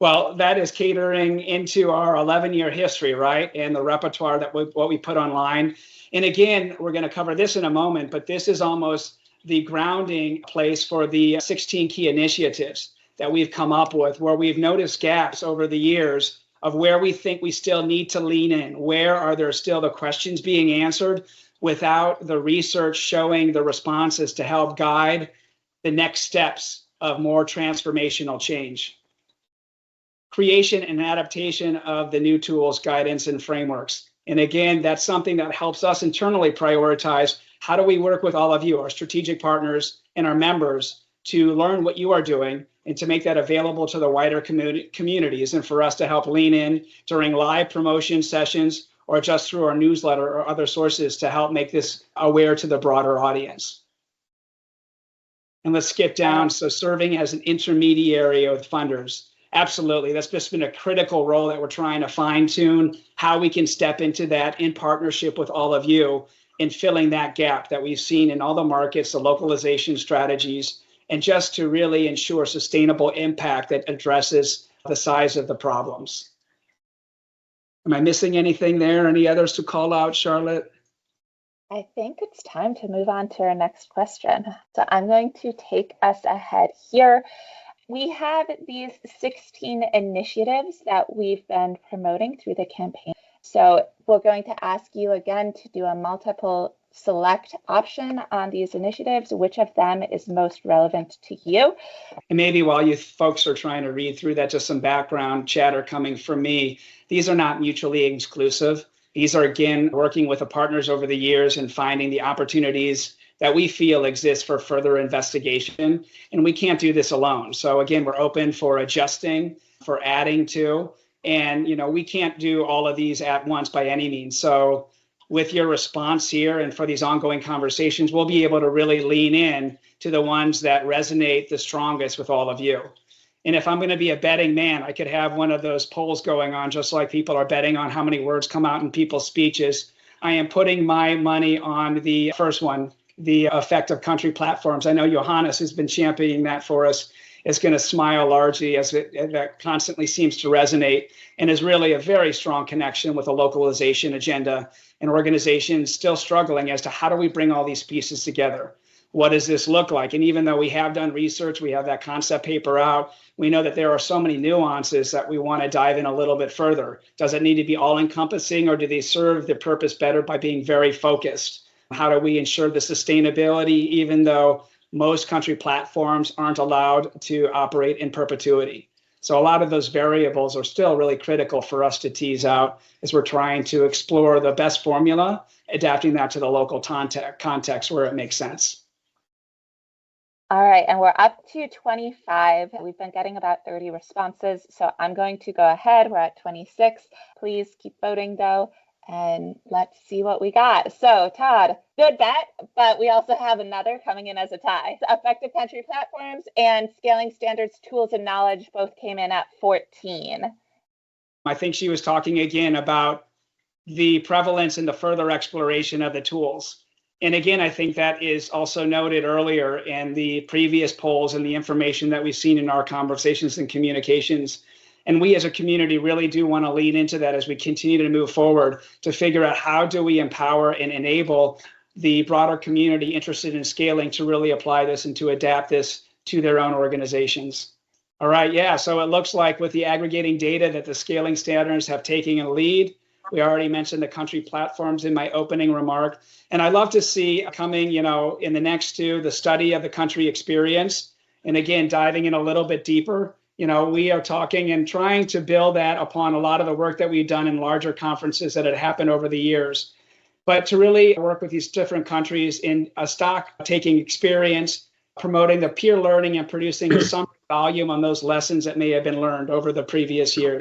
Well, that is catering into our 11-year history, right? And the repertoire that what we put online. And again, we're going to cover this in a moment, but this is almost the grounding place for the 16 key initiatives that we've come up with, where we've noticed gaps over the years of where we think we still need to lean in. Where are there still the questions being answered without the research showing the responses to help guide the next steps of more transformational change? Creation and adaptation of the new tools, guidance, and frameworks. And again, that's something that helps us internally prioritize how do we work with all of you, our strategic partners and our members, to learn what you are doing and to make that available to the wider communities, and for us to help lean in during live promotion sessions or just through our newsletter or other sources to help make this aware to the broader audience. And let's skip down. So serving as an intermediary with funders. Absolutely. That's just been a critical role that we're trying to fine tune how we can step into that in partnership with all of you in filling that gap that we've seen in all the markets, the localization strategies, and just to really ensure sustainable impact that addresses the size of the problems. Am I missing anything there? Any others to call out, Charlotte? I think it's time to move on to our next question. So I'm going to take us ahead here. We have these 16 initiatives that we've been promoting through the campaign. So we're going to ask you again to do a multiple select option on these initiatives. Which of them is most relevant to you? And maybe while you folks are trying to read through that, just some background chatter coming from me. These are not mutually exclusive. These are, again, working with the partners over the years and finding the opportunities that we feel exist for further investigation. And we can't do this alone. So again, we're open for adjusting, for adding to, and we can't do all of these at once by any means. So with your response here and for these ongoing conversations, we'll be able to really lean in to the ones that resonate the strongest with all of you. And if I'm going to be a betting man, I could have one of those polls going on, just like people are betting on how many words come out in people's speeches. I am putting my money on the first one, the effective country platforms. I know Johannes has been championing that for us. is going to smile largely as that constantly seems to resonate and is really a very strong connection with a localization agenda and organizations still struggling as to how do we bring all these pieces together? What does this look like? And even though we have done research, we have that concept paper out, we know that there are so many nuances that we want to dive in a little bit further. Does it need to be all encompassing, or do they serve the purpose better by being very focused? How do we ensure the sustainability, even though most country platforms aren't allowed to operate in perpetuity? So a lot of those variables are still really critical for us to tease out as we're trying to explore the best formula, adapting that to the local context where it makes sense. All right, and we're up to 25. We've been getting about 30 responses, so I'm going to go ahead. We're at 26. Please keep voting, though, and let's see what we got. So, Todd, good bet, but we also have another coming in as a tie. So effective country platforms and scaling standards, tools, and knowledge both came in at 14. I think she was talking again about the prevalence and the further exploration of the tools. And again, I think that is also noted earlier in the previous polls and the information that we've seen in our conversations and communications. And we as a community really do want to lean into that as we continue to move forward to figure out how do we empower and enable the broader community interested in scaling to really apply this and to adapt this to their own organizations. All right, yeah, so it looks like with the aggregating data that the scaling standards have taken a lead. We already mentioned the country platforms in my opening remark. And I love to see coming, in the next two, the study of the country experience. And again, diving in a little bit deeper, we are talking and trying to build that upon a lot of the work that we've done in larger conferences that had happened over the years. But to really work with these different countries in a stock taking experience, promoting the peer learning and producing some volume on those lessons that may have been learned over the previous years.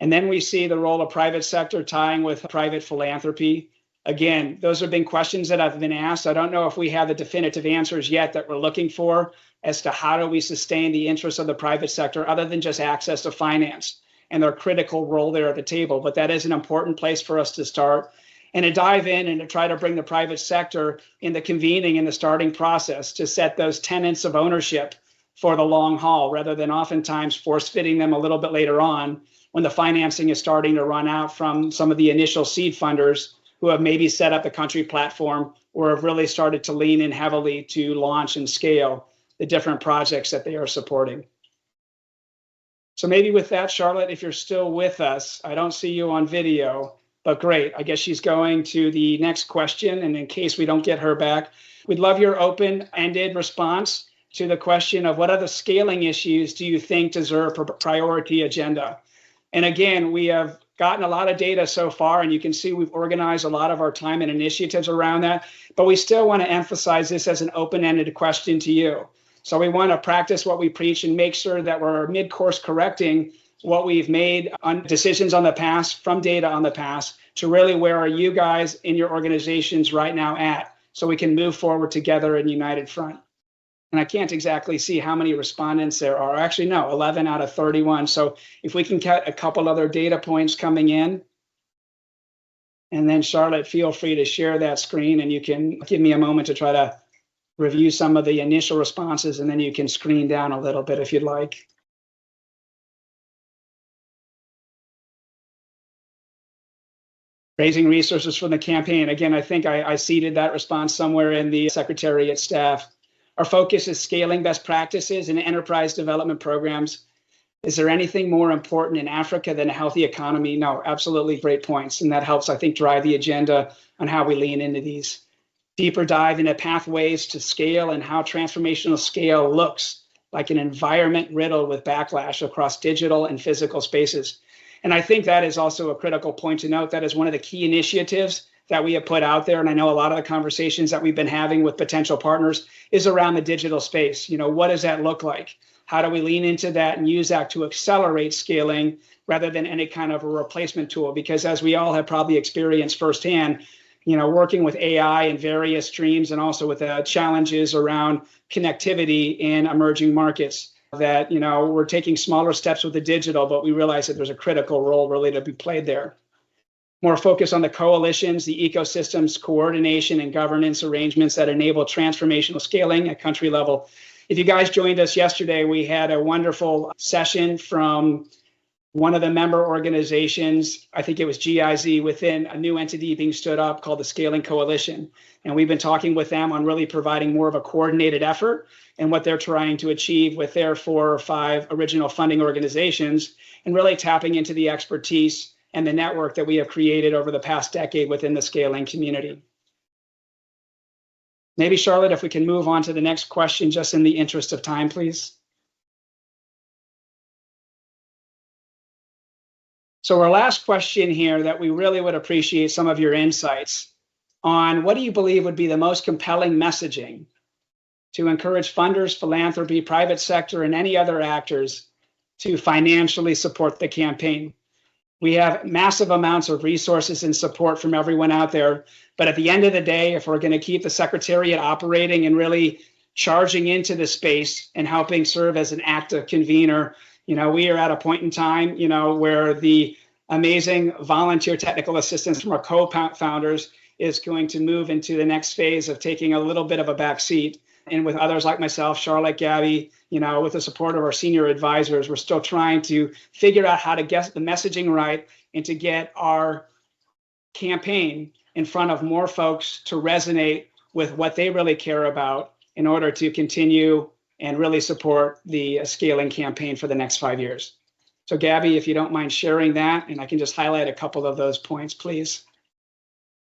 And then we see the role of private sector tying with private philanthropy. Again, those have been questions that have been asked. I don't know if we have the definitive answers yet that we're looking for as to how do we sustain the interests of the private sector other than just access to finance and their critical role there at the table. But that is an important place for us to start and to dive in and to try to bring the private sector in the convening and the starting process to set those tenets of ownership for the long haul rather than oftentimes force fitting them a little bit later on when the financing is starting to run out from some of the initial seed funders who have maybe set up the country platform or have really started to lean in heavily to launch and scale the different projects that they are supporting. So maybe with that, Charlotte, if you're still with us, I don't see you on video, but great. I guess she's going to the next question. And in case we don't get her back, we'd love your open-ended response to the question of what other scaling issues do you think deserve a priority agenda? And again, we have gotten a lot of data so far, and you can see we've organized a lot of our time and initiatives around that, but we still want to emphasize this as an open-ended question to you. So we want to practice what we preach and make sure that we're mid-course correcting what we've made on decisions on the past, from data on the past, to really where are you guys in your organizations right now at, so we can move forward together in united front. And I can't exactly see how many respondents there are. Actually, no, 11 out of 31. So if we can get a couple other data points coming in. And then Charlotte, feel free to share that screen and you can give me a moment to try to review some of the initial responses, and then you can screen down a little bit if you'd like. Raising resources from the campaign. Again, I think I seeded that response somewhere in the Secretariat staff. Our focus is scaling best practices and enterprise development programs. Is there anything more important in Africa than a healthy economy? No, absolutely great points. And that helps, I think, drive the agenda on how we lean into these. Deeper dive into pathways to scale and how transformational scale looks like an environment riddled with backlash across digital and physical spaces. And I think that is also a critical point to note. That is one of the key initiatives that we have put out there. And I know a lot of the conversations that we've been having with potential partners is around the digital space. What does that look like? How do we lean into that and use that to accelerate scaling rather than any kind of a replacement tool? Because as we all have probably experienced firsthand, working with AI in various streams and also with the challenges around connectivity in emerging markets, that, we're taking smaller steps with the digital, but we realize that there's a critical role really to be played there. More focus on the coalitions, the ecosystems, coordination, and governance arrangements that enable transformational scaling at country level. If you guys joined us yesterday, we had a wonderful session from one of the member organizations, I think it was GIZ, within a new entity being stood up called the Scaling Coalition. And we've been talking with them on really providing more of a coordinated effort and what they're trying to achieve with their 4 or 5 original funding organizations, and really tapping into the expertise and the network that we have created over the past decade within the scaling community. Maybe, Charlotte, if we can move on to the next question, just in the interest of time, please. So our last question here that we really would appreciate some of your insights on: what do you believe would be the most compelling messaging to encourage funders, philanthropy, private sector, and any other actors to financially support the campaign? We have massive amounts of resources and support from everyone out there, but at the end of the day, if we're going to keep the Secretariat operating and really charging into the space and helping serve as an active convener, we are at a point in time, where the amazing volunteer technical assistance from our co-founders is going to move into the next phase of taking a little bit of a back seat. And with others like myself, Charlotte, Gabby, with the support of our senior advisors, we're still trying to figure out how to get the messaging right and to get our campaign in front of more folks to resonate with what they really care about in order to continue and really support the scaling campaign for the next 5 years. So Gabby, if you don't mind sharing that, and I can just highlight a couple of those points, please.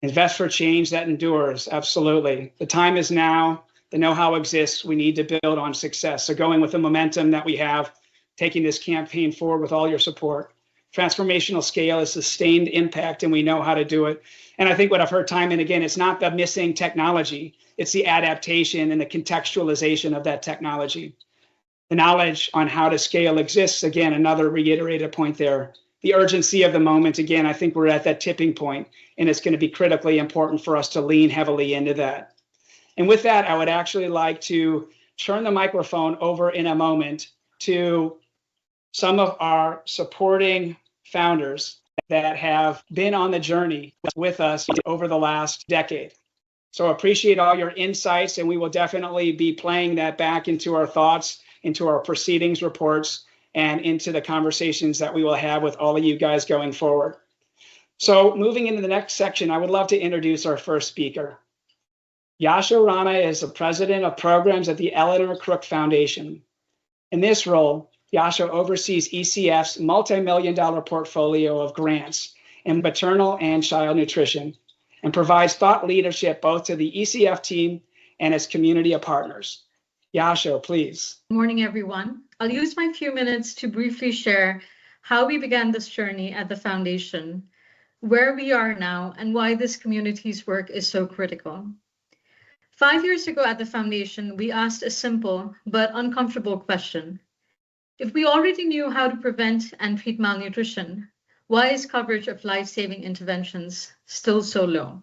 Invest for change that endures. Absolutely. The time is now. The know-how exists. We need to build on success. So going with the momentum that we have, taking this campaign forward with all your support. Transformational scale is sustained impact, and we know how to do it. And I think what I've heard time and again, it's not the missing technology. It's the adaptation and the contextualization of that technology. The knowledge on how to scale exists. Again, another reiterated point there. The urgency of the moment. Again, I think we're at that tipping point, and it's going to be critically important for us to lean heavily into that. And with that, I would actually like to turn the microphone over in a moment to some of our supporting founders that have been on the journey with us over the last decade. So appreciate all your insights, and we will definitely be playing that back into our thoughts, into our proceedings reports, and into the conversations that we will have with all of you guys going forward. So moving into the next section, I would love to introduce our first speaker. Yasho Rana is the president of programs at the Eleanor Crook Foundation. In this role, Yasho oversees ECF's multi-million-dollar portfolio of grants in maternal and child nutrition, and provides thought leadership both to the ECF team and its community of partners. Yasho, please. Good morning, everyone. I'll use my few minutes to briefly share how we began this journey at the foundation, where we are now, and why this community's work is so critical. 5 years ago at the foundation, we asked a simple but uncomfortable question. If we already knew how to prevent and treat malnutrition, why is coverage of life-saving interventions still so low?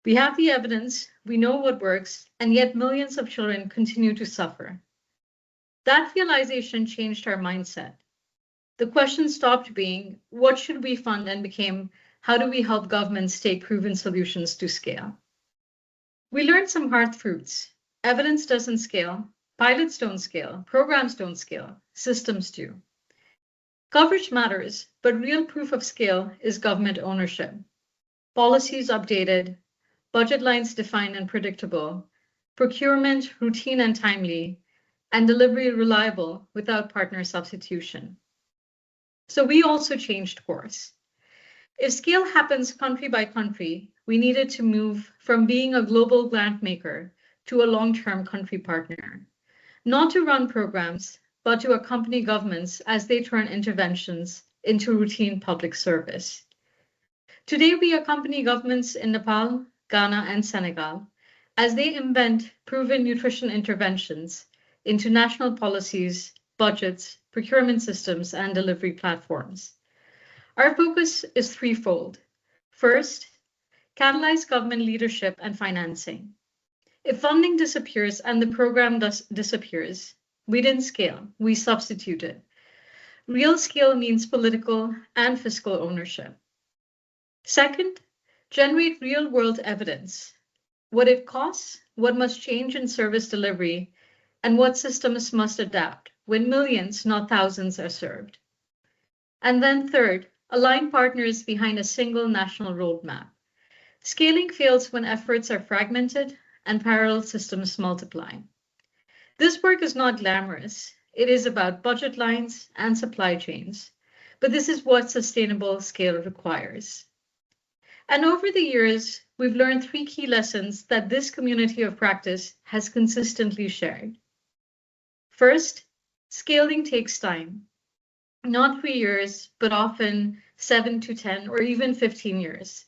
We have the evidence, we know what works, and yet millions of children continue to suffer. That realization changed our mindset. The question stopped being, what should we fund, and became, how do we help governments take proven solutions to scale? We learned some hard truths. Evidence doesn't scale, pilots don't scale, programs don't scale, systems do. Coverage matters, but real proof of scale is government ownership. Policies updated, budget lines defined and predictable, procurement routine and timely, and delivery reliable without partner substitution. So we also changed course. If scale happens country by country, we needed to move from being a global grant maker to a long-term country partner, not to run programs, but to accompany governments as they turn interventions into routine public service. Today, we accompany governments in Nepal, Ghana, and Senegal as they embed proven nutrition interventions into national policies, budgets, procurement systems, and delivery platforms. Our focus is threefold. First, catalyze government leadership and financing. If funding disappears and the program disappears, we didn't scale, we substituted. Real scale means political and fiscal ownership. Second, generate real-world evidence. What it costs, what must change in service delivery, and what systems must adapt when millions, not thousands, are served. And then third, align partners behind a single national roadmap. Scaling fails when efforts are fragmented and parallel systems multiply. This work is not glamorous. It is about budget lines and supply chains. But this is what sustainable scale requires. And over the years, we've learned 3 key lessons that this community of practice has consistently shared. First, scaling takes time. Not 3 years, but often 7 to 10 or even 15 years.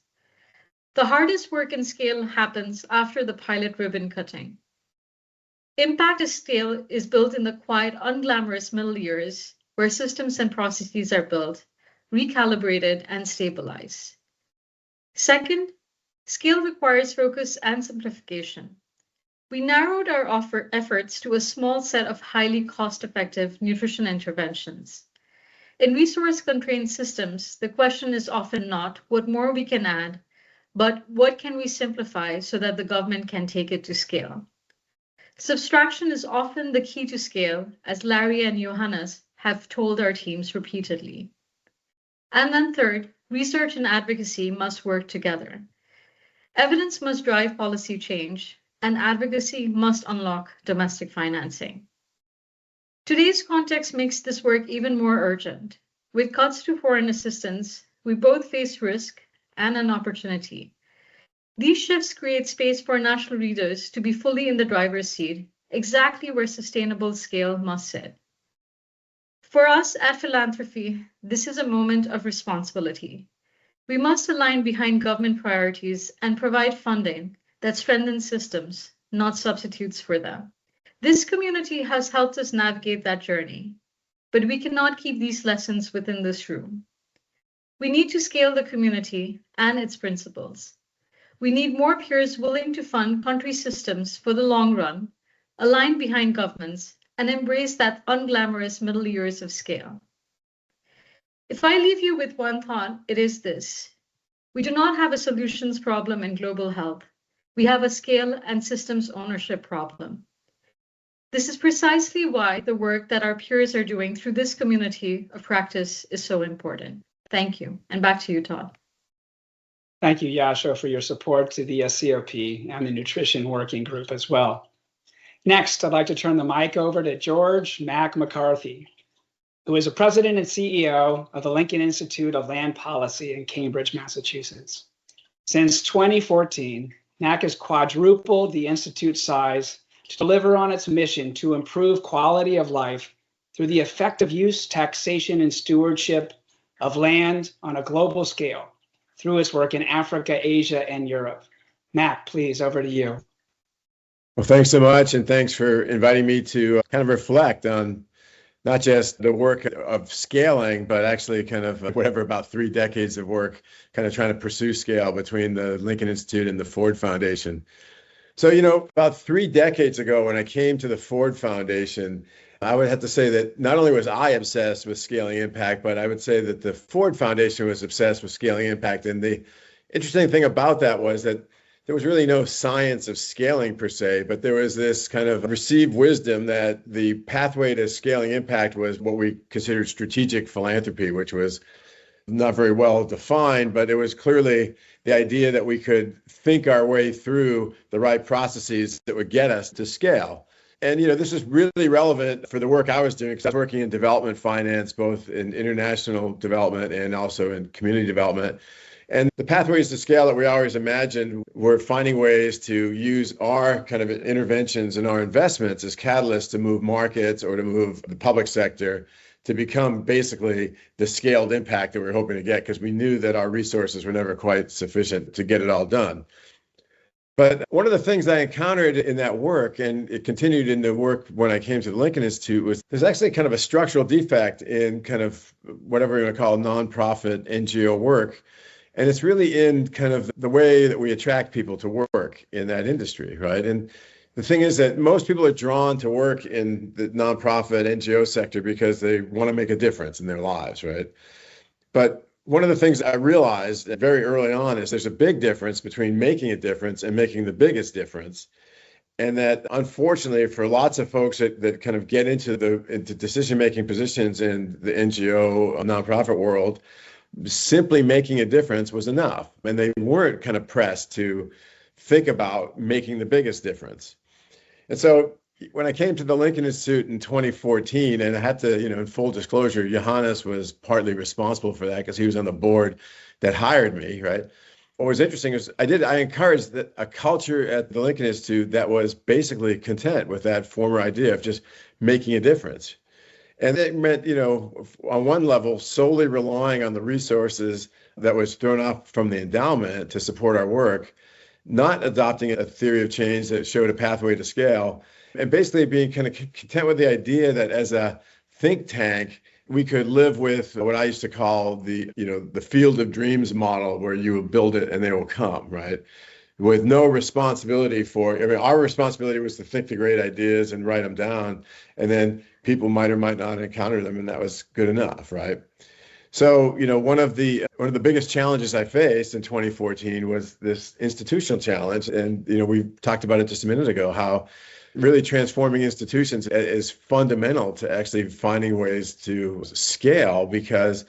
The hardest work in scale happens after the pilot ribbon cutting. Impact of scale is built in the quiet, unglamorous middle years where systems and processes are built, recalibrated, and stabilized. Second, scale requires focus and simplification. We narrowed our efforts to a small set of highly cost-effective nutrition interventions. In resource-constrained systems, the question is often not what more we can add, but what can we simplify so that the government can take it to scale? Subtraction is often the key to scale, as Larry and Johannes have told our teams repeatedly. And then third, research and advocacy must work together. Evidence must drive policy change, and advocacy must unlock domestic financing. Today's context makes this work even more urgent. With cuts to foreign assistance, we both face risk and an opportunity. These shifts create space for national leaders to be fully in the driver's seat, exactly where sustainable scale must sit. For us at Philanthropy, this is a moment of responsibility. We must align behind government priorities and provide funding that strengthens systems, not substitutes for them. This community has helped us navigate that journey, but we cannot keep these lessons within this room. We need to scale the community and its principles. We need more peers willing to fund country systems for the long run, align behind governments, and embrace that unglamorous middle years of scale. If I leave you with one thought, it is this. We do not have a solutions problem in global health. We have a scale and systems ownership problem. This is precisely why the work that our peers are doing through this community of practice is so important. Thank you. And back to you, Todd. Thank you, Yasha, for your support to the SCoP and the Nutrition Working Group as well. Next, I'd like to turn the mic over to George Mack McCarthy, who is the president and CEO of the Lincoln Institute of Land Policy in Cambridge, Massachusetts. Since 2014, NAC has quadrupled the institute's size to deliver on its mission to improve quality of life through the effective use, taxation, and stewardship of land on a global scale through its work in Africa, Asia, and Europe. Mac, please, over to you. Well, thanks so much, and thanks for inviting me to kind of reflect on not just the work of scaling, but actually kind of about 3 decades of work, kind of trying to pursue scale between the Lincoln Institute and the Ford Foundation. So, about 3 decades ago, when I came to the Ford Foundation, I would have to say that not only was I obsessed with scaling impact, but I would say that the Ford Foundation was obsessed with scaling impact. And the interesting thing about that was that there was really no science of scaling per se, but there was this kind of received wisdom that the pathway to scaling impact was what we considered strategic philanthropy, which was not very well defined, but it was clearly the idea that we could think our way through the right processes that would get us to scale. And, this is really relevant for the work I was doing because I was working in development finance, both in international development and also in community development. And the pathways to scale that we always imagined were finding ways to use our kind of interventions and our investments as catalysts to move markets or to move the public sector to become basically the scaled impact that we were hoping to get, because we knew that our resources were never quite sufficient to get it all done. But one of the things I encountered in that work, and it continued in the work when I came to the Lincoln Institute, was there's actually kind of a structural defect in kind of whatever you want to call nonprofit NGO work. And it's really in kind of the way that we attract people to work in that industry, right? And the thing is that most people are drawn to work in the nonprofit NGO sector because they want to make a difference in their lives, right? But one of the things I realized very early on is there's a big difference between making a difference and making the biggest difference. And that, unfortunately, for lots of folks that kind of get into decision-making positions in the NGO nonprofit world, simply making a difference was enough. And they weren't kind of pressed to think about making the biggest difference. And so when I came to the Lincoln Institute in 2014, and I had to, in full disclosure, Johannes was partly responsible for that because he was on the board that hired me, right? What was interesting is I encouraged a culture at the Lincoln Institute that was basically content with that former idea of just making a difference. And it meant, on one level, solely relying on the resources that was thrown off from the endowment to support our work, not adopting a theory of change that showed a pathway to scale, and basically being kind of content with the idea that as a think tank, we could live with what I used to call the field of dreams model, where you will build it and they will come, right? With no responsibility our responsibility was to think the great ideas and write them down, and then people might or might not encounter them, and that was good enough, right? So, one of the biggest challenges I faced in 2014 was this institutional challenge. And, we talked about it just a minute ago, how really transforming institutions is fundamental to actually finding ways to scale, because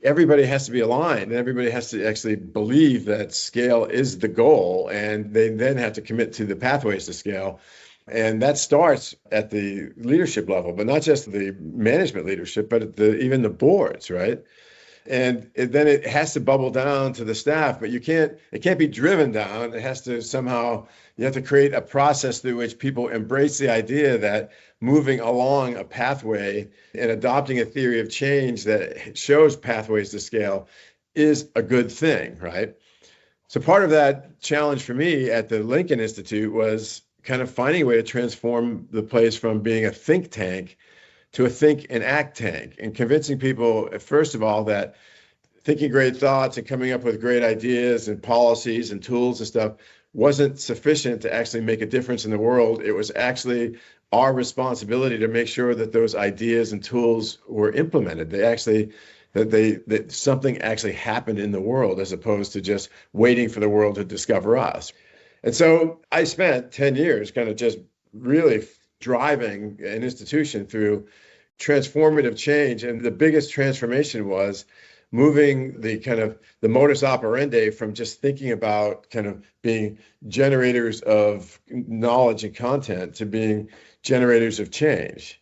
everybody has to be aligned and everybody has to actually believe that scale is the goal, and they then have to commit to the pathways to scale. And that starts at the leadership level, but not just the management leadership, but even the boards, right? And then it has to bubble down to the staff, but it can't be driven down. It has to somehow, you have to create a process through which people embrace the idea that moving along a pathway and adopting a theory of change that shows pathways to scale is a good thing, right? So part of that challenge for me at the Lincoln Institute was kind of finding a way to transform the place from being a think tank to a think and act tank, and convincing people, first of all, that thinking great thoughts and coming up with great ideas and policies and tools and stuff wasn't sufficient to actually make a difference in the world. It was actually our responsibility to make sure that those ideas and tools were implemented. That something actually happened in the world, as opposed to just waiting for the world to discover us. And so I spent 10 years kind of just really driving an institution through transformative change. And the biggest transformation was moving the modus operandi from just thinking about kind of being generators of knowledge and content to being generators of change.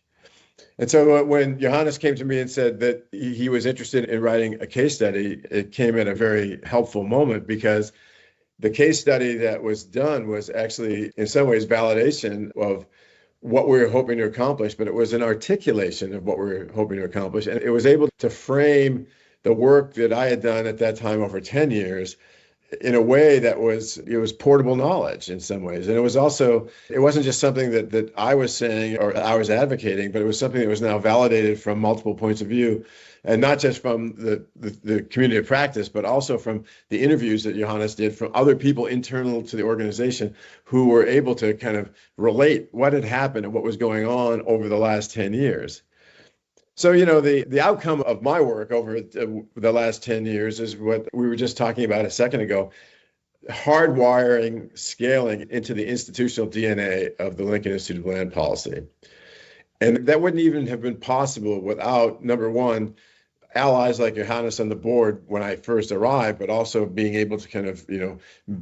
And so when Johannes came to me and said that he was interested in writing a case study, it came at a very helpful moment, because the case study that was done was actually, in some ways, validation of what we were hoping to accomplish, but it was an articulation of what we were hoping to accomplish. And it was able to frame the work that I had done at that time over 10 years in a way that was portable knowledge in some ways. And it wasn't just something that I was saying or I was advocating, but it was something that was now validated from multiple points of view. And not just from the community of practice, but also from the interviews that Johannes did from other people internal to the organization who were able to kind of relate what had happened and what was going on over the last 10 years. So, the outcome of my work over the last 10 years is what we were just talking about a second ago: hardwiring scaling into the institutional DNA of the Lincoln Institute of Land Policy. And that wouldn't even have been possible without, number one, allies like Johannes on the board when I first arrived, but also being able to kind of,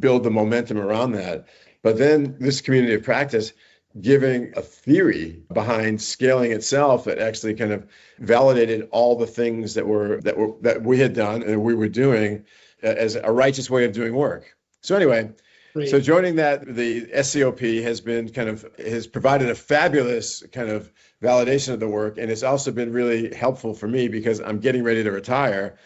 build the momentum around that. But then this community of practice giving a theory behind scaling itself that actually kind of validated all the things that we had done and we were doing as a righteous way of doing work. So anyway, great. So joining that, the SCoP has provided a fabulous kind of validation of the work, and it's also been really helpful for me because I'm getting ready to retire,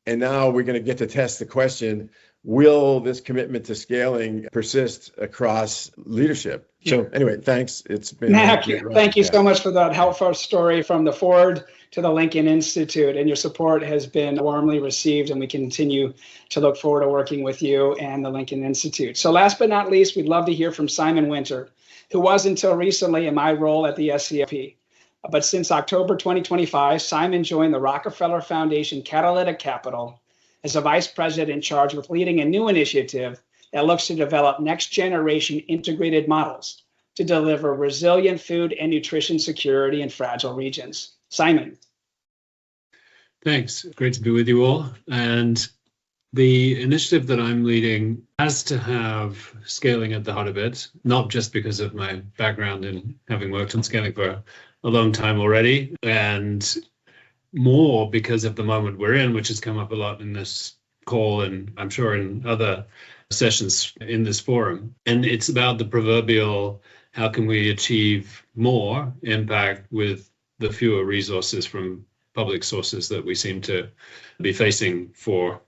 and now we're going to get to test the question: will this commitment to scaling persist across leadership? Yeah. So anyway, thanks. It's been thank you so much for that helpful story from the Ford to the Lincoln Institute, and your support has been warmly received, and we continue to look forward to working with you and the Lincoln Institute. So last but not least, we'd love to hear from Simon Winter, who was until recently in my role at the SCoP. But since October 2025, Simon joined the Rockefeller Foundation Catalytic Capital as a vice president in charge with leading a new initiative that looks to develop next generation integrated models to deliver resilient food and nutrition security in fragile regions. Simon. Thanks. Great to be with you all. And the initiative that I'm leading has to have scaling at the heart of it, not just because of my background in having worked on scaling for a long time already, and more because of the moment we're in, which has come up a lot in this call and I'm sure in other sessions in this forum. And it's about the proverbial, how can we achieve more impact with the fewer resources from public sources that we seem to be facing for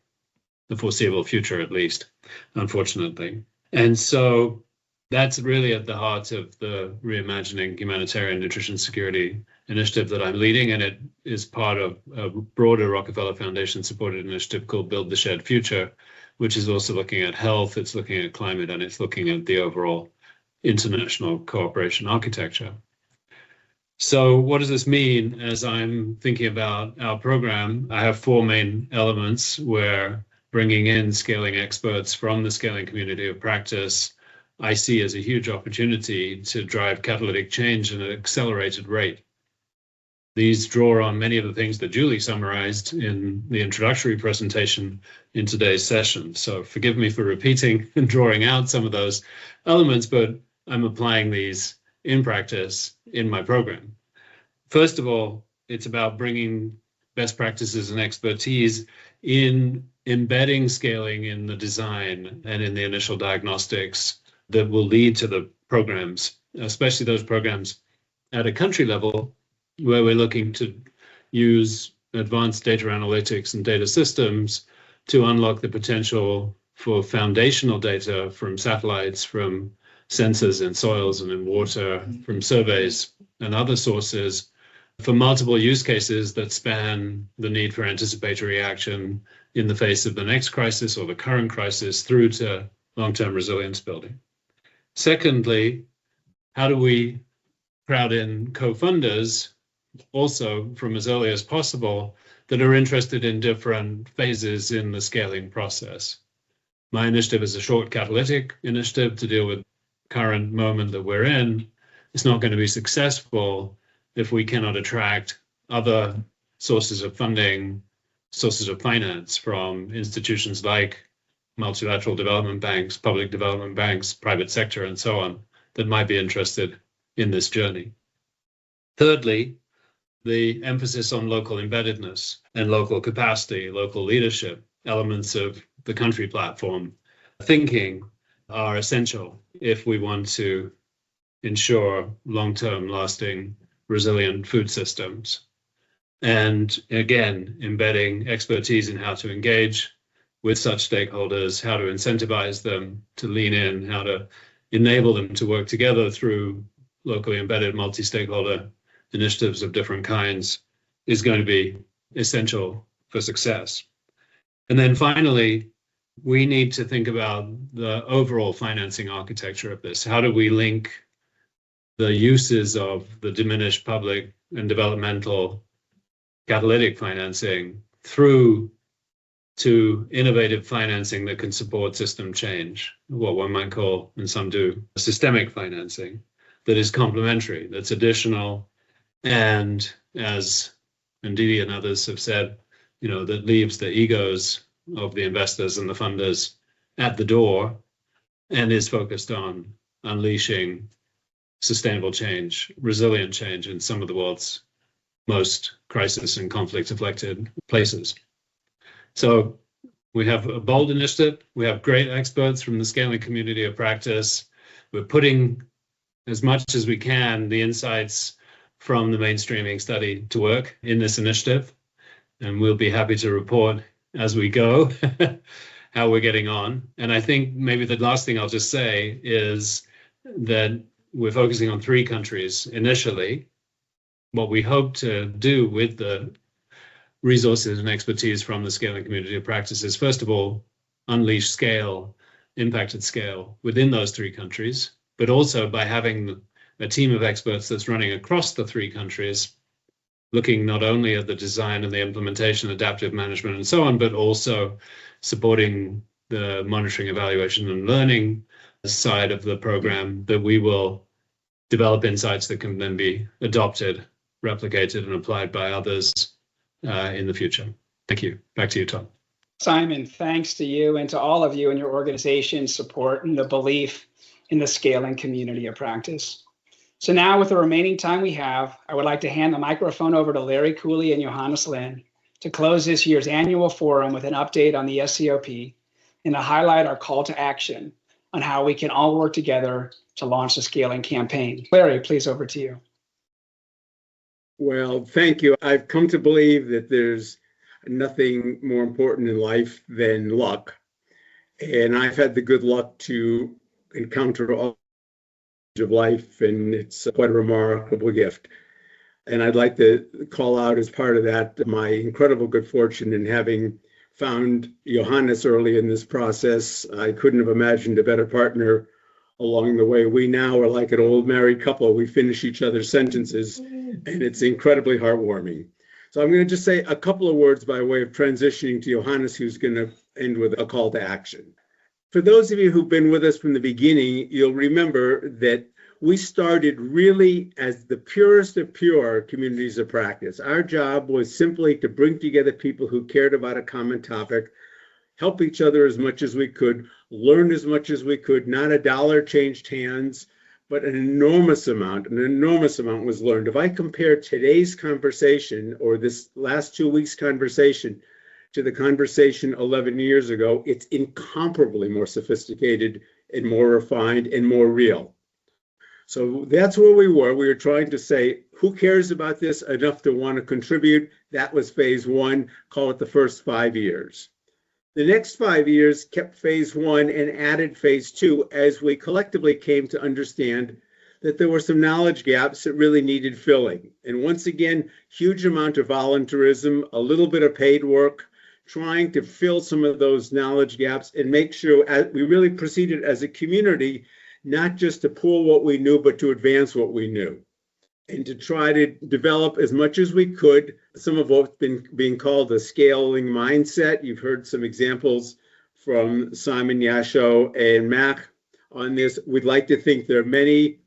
the foreseeable future, at least, unfortunately. And so that's really at the heart of the Reimagining Humanitarian Nutrition Security initiative that I'm leading, and it is part of a broader Rockefeller Foundation supported initiative called Build the Shared Future, which is also looking at health, it's looking at climate, and it's looking at the overall international cooperation architecture. So what does this mean as I'm thinking about our program? I have four main elements. We're bringing in scaling experts from the scaling community of practice. I see as a huge opportunity to drive catalytic change at an accelerated rate. These draw on many of the things that Julie summarized in the introductory presentation in today's session. So forgive me for repeating and drawing out some of those elements, but I'm applying these in practice in my program. First of all, it's about bringing best practices and expertise in embedding scaling in the design and in the initial diagnostics that will lead to the programs, especially those programs at a country level where we're looking to use advanced data analytics and data systems to unlock the potential for foundational data from satellites, from sensors in soils and in water, from surveys and other sources for multiple use cases that span the need for anticipatory action in the face of the next crisis or the current crisis through to long-term resilience building. Secondly, how do we crowd in co-funders also from as early as possible that are interested in different phases in the scaling process? My initiative is a short catalytic initiative to deal with current moment that we're in. It's not going to be successful if we cannot attract other sources of funding, sources of finance from institutions like multilateral development banks, public development banks, private sector, and so on, that might be interested in this journey. Thirdly, the emphasis on local embeddedness and local capacity, local leadership, elements of the country platform thinking are essential if we want to ensure long-term lasting resilient food systems. And again, embedding expertise in how to engage with such stakeholders, how to incentivize them to lean in, how to enable them to work together through locally embedded multi-stakeholder initiatives of different kinds is going to be essential for success. And then finally, we need to think about the overall financing architecture of this. How do we link the uses of the diminished public and developmental catalytic financing through to innovative financing that can support system change, what one might call, and some do, systemic financing that is complementary, that's additional, and as Ndidi and others have said, that leaves the egos of the investors and the funders at the door and is focused on unleashing sustainable change, resilient change in some of the world's most crisis and conflict afflicted places. So we have a bold initiative. We have great experts from the scaling community of practice. We're putting as much as we can the insights from the mainstreaming study to work in this initiative. And we'll be happy to report as we go how we're getting on. And I think maybe the last thing I'll just say is that we're focusing on 3 countries initially. What we hope to do with the resources and expertise from the scaling community of practice is, first of all, unleash scale, impact at scale within those 3 countries, but also by having a team of experts that's running across the 3 countries, looking not only at the design and the implementation, adaptive management, and so on, but also supporting the monitoring, evaluation, and learning side of the program, that we will develop insights that can then be adopted, replicated, and applied by others in the future. Thank you. Back to you, Tom. Simon, thanks to you and to all of you and your organization's support and the belief in the scaling community of practice. So now, with the remaining time we have, I would like to hand the microphone over to Larry Cooley and Johannes Lin to close this year's annual forum with an update on the SCoP and to highlight our call to action on how we can all work together to launch the scaling campaign. Larry, please, over to you. Well, thank you. I've come to believe that there's nothing more important in life than luck. And I've had the good luck to encounter all of life, and it's quite a remarkable gift. And I'd like to call out as part of that my incredible good fortune in having found Johannes early in this process. I couldn't have imagined a better partner along the way. We now are like an old married couple. We finish each other's sentences, and it's incredibly heartwarming. So I'm going to just say a couple of words by way of transitioning to Johannes, who's going to end with a call to action. For those of you who've been with us from the beginning, you'll remember that we started really as the purest of pure communities of practice. Our job was simply to bring together people who cared about a common topic, help each other as much as we could, learn as much as we could. Not a dollar changed hands, but an enormous amount was learned. If I compare today's conversation or this last 2 weeks' conversation to the conversation 11 years ago, it's incomparably more sophisticated and more refined and more real. So that's where we were. We were trying to say, who cares about this enough to want to contribute? That was phase one, call it the first 5 years. The next 5 years kept phase one and added phase two as we collectively came to understand that there were some knowledge gaps that really needed filling. And once again, huge amount of volunteerism, a little bit of paid work, trying to fill some of those knowledge gaps and make sure we really proceeded as a community, not just to pull what we knew, but to advance what we knew. And to try to develop as much as we could, some of what's been being called the scaling mindset. You've heard some examples from Simon, Yasho, and Mac on this. We'd like to think there are many.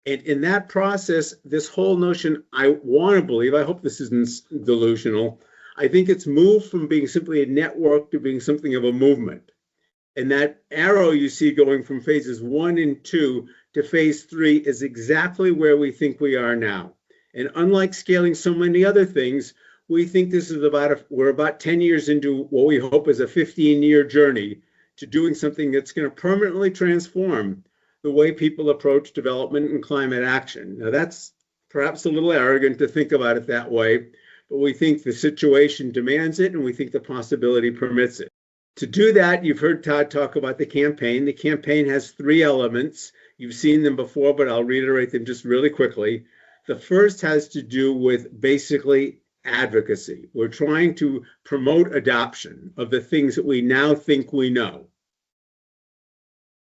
And in that process, this whole notion, I want to believe, I hope this isn't delusional, I think it's moved from being simply a network to being something of a movement. And that arrow you see going from phases 1 and 2 to phase 3 is exactly where we think we are now. And unlike scaling so many other things, we think this is we're about 10 years into what we hope is a 15-year journey to doing something that's going to permanently transform the way people approach development and climate action. Now, that's perhaps a little arrogant to think about it that way, but we think the situation demands it, and we think the possibility permits it. To do that, you've heard Todd talk about the campaign. The campaign has 3 elements. You've seen them before, but I'll reiterate them just really quickly. The first has to do with basically advocacy. We're trying to promote adoption of the things that we now think we know.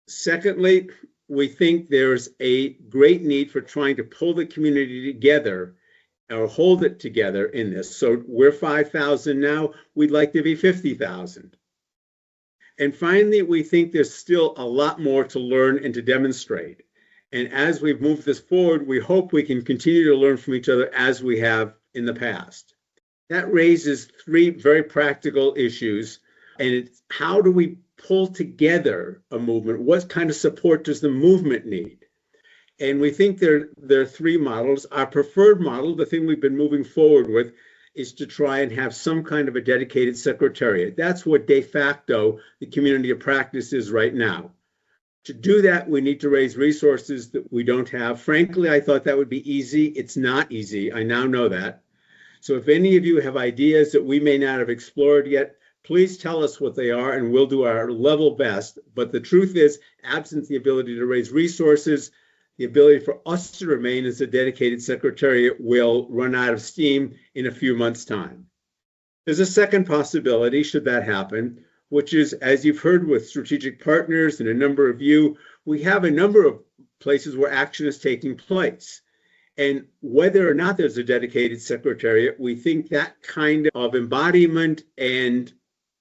Secondly, we think there's a great need for trying to pull the community together or hold it together in this. So we're 5,000 now. We'd like to be 50,000. And finally, we think there's still a lot more to learn and to demonstrate. And as we've moved this forward, we hope we can continue to learn from each other as we have in the past. That raises 3 very practical issues. And it's how do we pull together a movement? What kind of support does the movement need? And we think there are 3 models. Our preferred model, the thing we've been moving forward with, is to try and have some kind of a dedicated secretariat. That's what de facto the community of practice is right now. To do that, we need to raise resources that we don't have. Frankly, I thought that would be easy. It's not easy. I now know that. So if any of you have ideas that we may not have explored yet, please tell us what they are and we'll do our level best. But the truth is, absent the ability to raise resources, the ability for us to remain as a dedicated secretariat will run out of steam in a few months' time. There's a second possibility, should that happen, which is, as you've heard with strategic partners and a number of you, we have a number of places where action is taking place. And whether or not there's a dedicated secretariat, we think that kind of embodiment and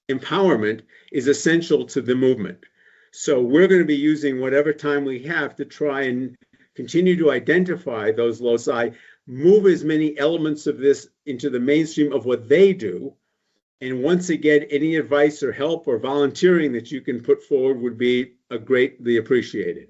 empowerment is essential to the movement. So we're going to be using whatever time we have to try and continue to identify those loci, move as many elements of this into the mainstream of what they do. And once again, any advice or help or volunteering that you can put forward would be greatly appreciated.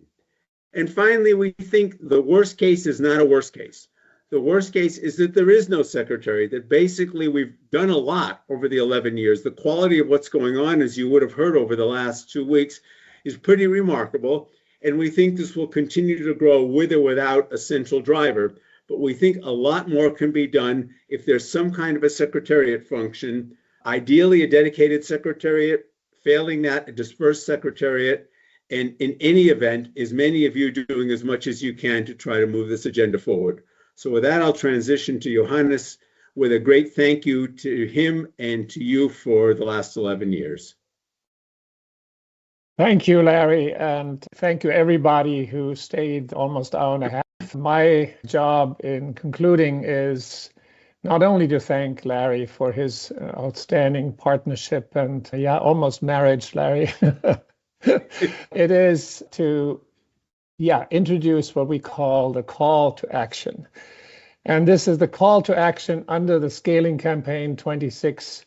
And finally, we think the worst case is not a worst case. The worst case is that there is no secretary, that basically we've done a lot over the 11 years. The quality of what's going on, as you would have heard over the last 2 weeks, is pretty remarkable. And we think this will continue to grow with or without a central driver. But we think a lot more can be done if there's some kind of a secretariat function, ideally a dedicated secretariat, failing that, a dispersed secretariat, and in any event, as many of you doing as much as you can to try to move this agenda forward. So with that, I'll transition to Johannes with a great thank you to him and to you for the last 11 years. Thank you, Larry, and thank you everybody who stayed almost an hour and a half. My job in concluding is not only to thank Larry for his outstanding partnership and almost marriage, Larry. It is to introduce what we call the call to action. And this is the call to action under the Scaling Campaign 26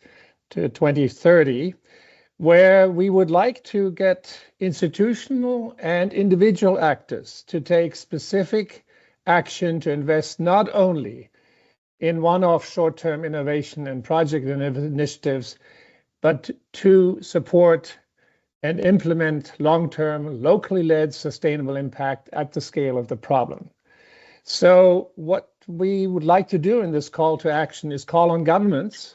to 2030, where we would like to get institutional and individual actors to take specific action to invest not only in one-off short-term innovation and project initiatives, but to support and implement long-term, locally led sustainable impact at the scale of the problem. So what we would like to do in this call to action is call on governments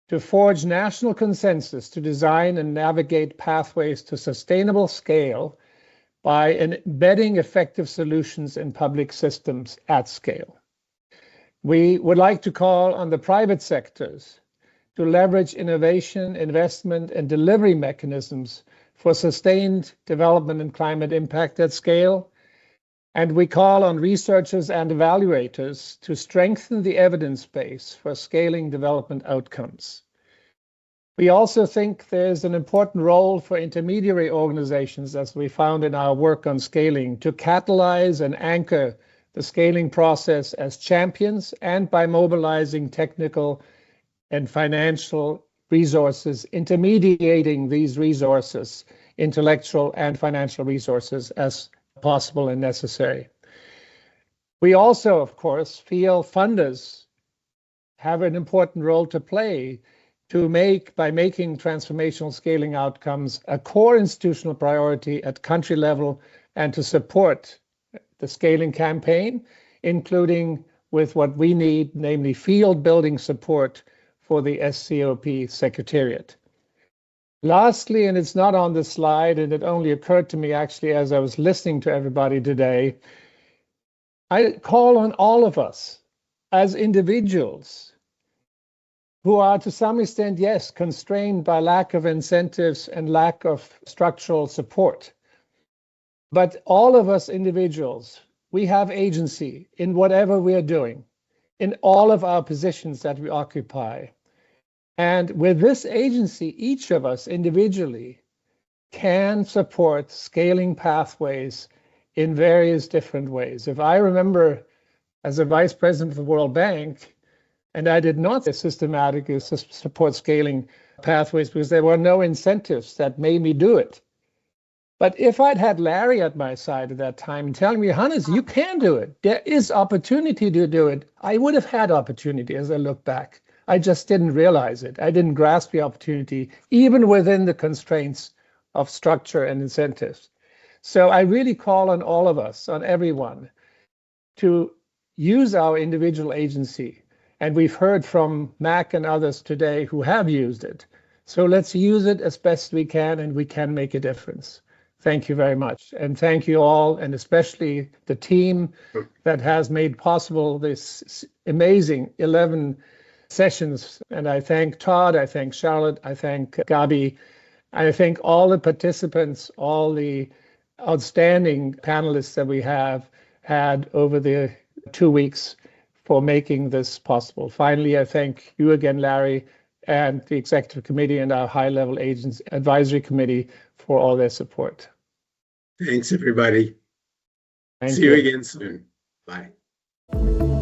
to forge national consensus to design and navigate pathways to sustainable scale by embedding effective solutions in public systems at scale. We would like to call on the private sectors to leverage innovation, investment, and delivery mechanisms for sustained development and climate impact at scale. And we call on researchers and evaluators to strengthen the evidence base for scaling development outcomes. We also think there's an important role for intermediary organizations, as we found in our work on scaling, to catalyze and anchor the scaling process as champions and by mobilizing technical and financial resources, intermediating these resources, intellectual and financial resources, as possible and necessary. We also, of course, feel funders have an important role to play by making transformational scaling outcomes a core institutional priority at country level and to support the scaling campaign, including with what we need, namely field building support for the SCoP Secretariat. Lastly, and it's not on the slide, and it only occurred to me actually as I was listening to everybody today, I call on all of us as individuals who are to some extent, yes, constrained by lack of incentives and lack of structural support. But all of us individuals, we have agency in whatever we are doing, in all of our positions that we occupy. And with this agency, each of us individually can support scaling pathways in various different ways. If I remember as a vice president of the World Bank, and I did not systematically support scaling pathways because there were no incentives that made me do it. But if I'd had Larry at my side at that time telling me, Hannes, you can do it. There is opportunity to do it. I would have had opportunity as I look back. I just didn't realize it. I didn't grasp the opportunity, even within the constraints of structure and incentives. So I really call on all of us, on everyone, to use our individual agency. And we've heard from Mac and others today who have used it. So let's use it as best we can, and we can make a difference. Thank you very much. And thank you all, and especially the team that has made possible this amazing 11 sessions. And I thank Todd, I thank Charlotte, I thank Gabi, I thank all the participants, all the outstanding panelists that we have had over the 2 weeks for making this possible. Finally, I thank you again, Larry, and the Executive Committee and our high-level agents advisory committee for all their support. Thanks, everybody. See you again soon. Bye.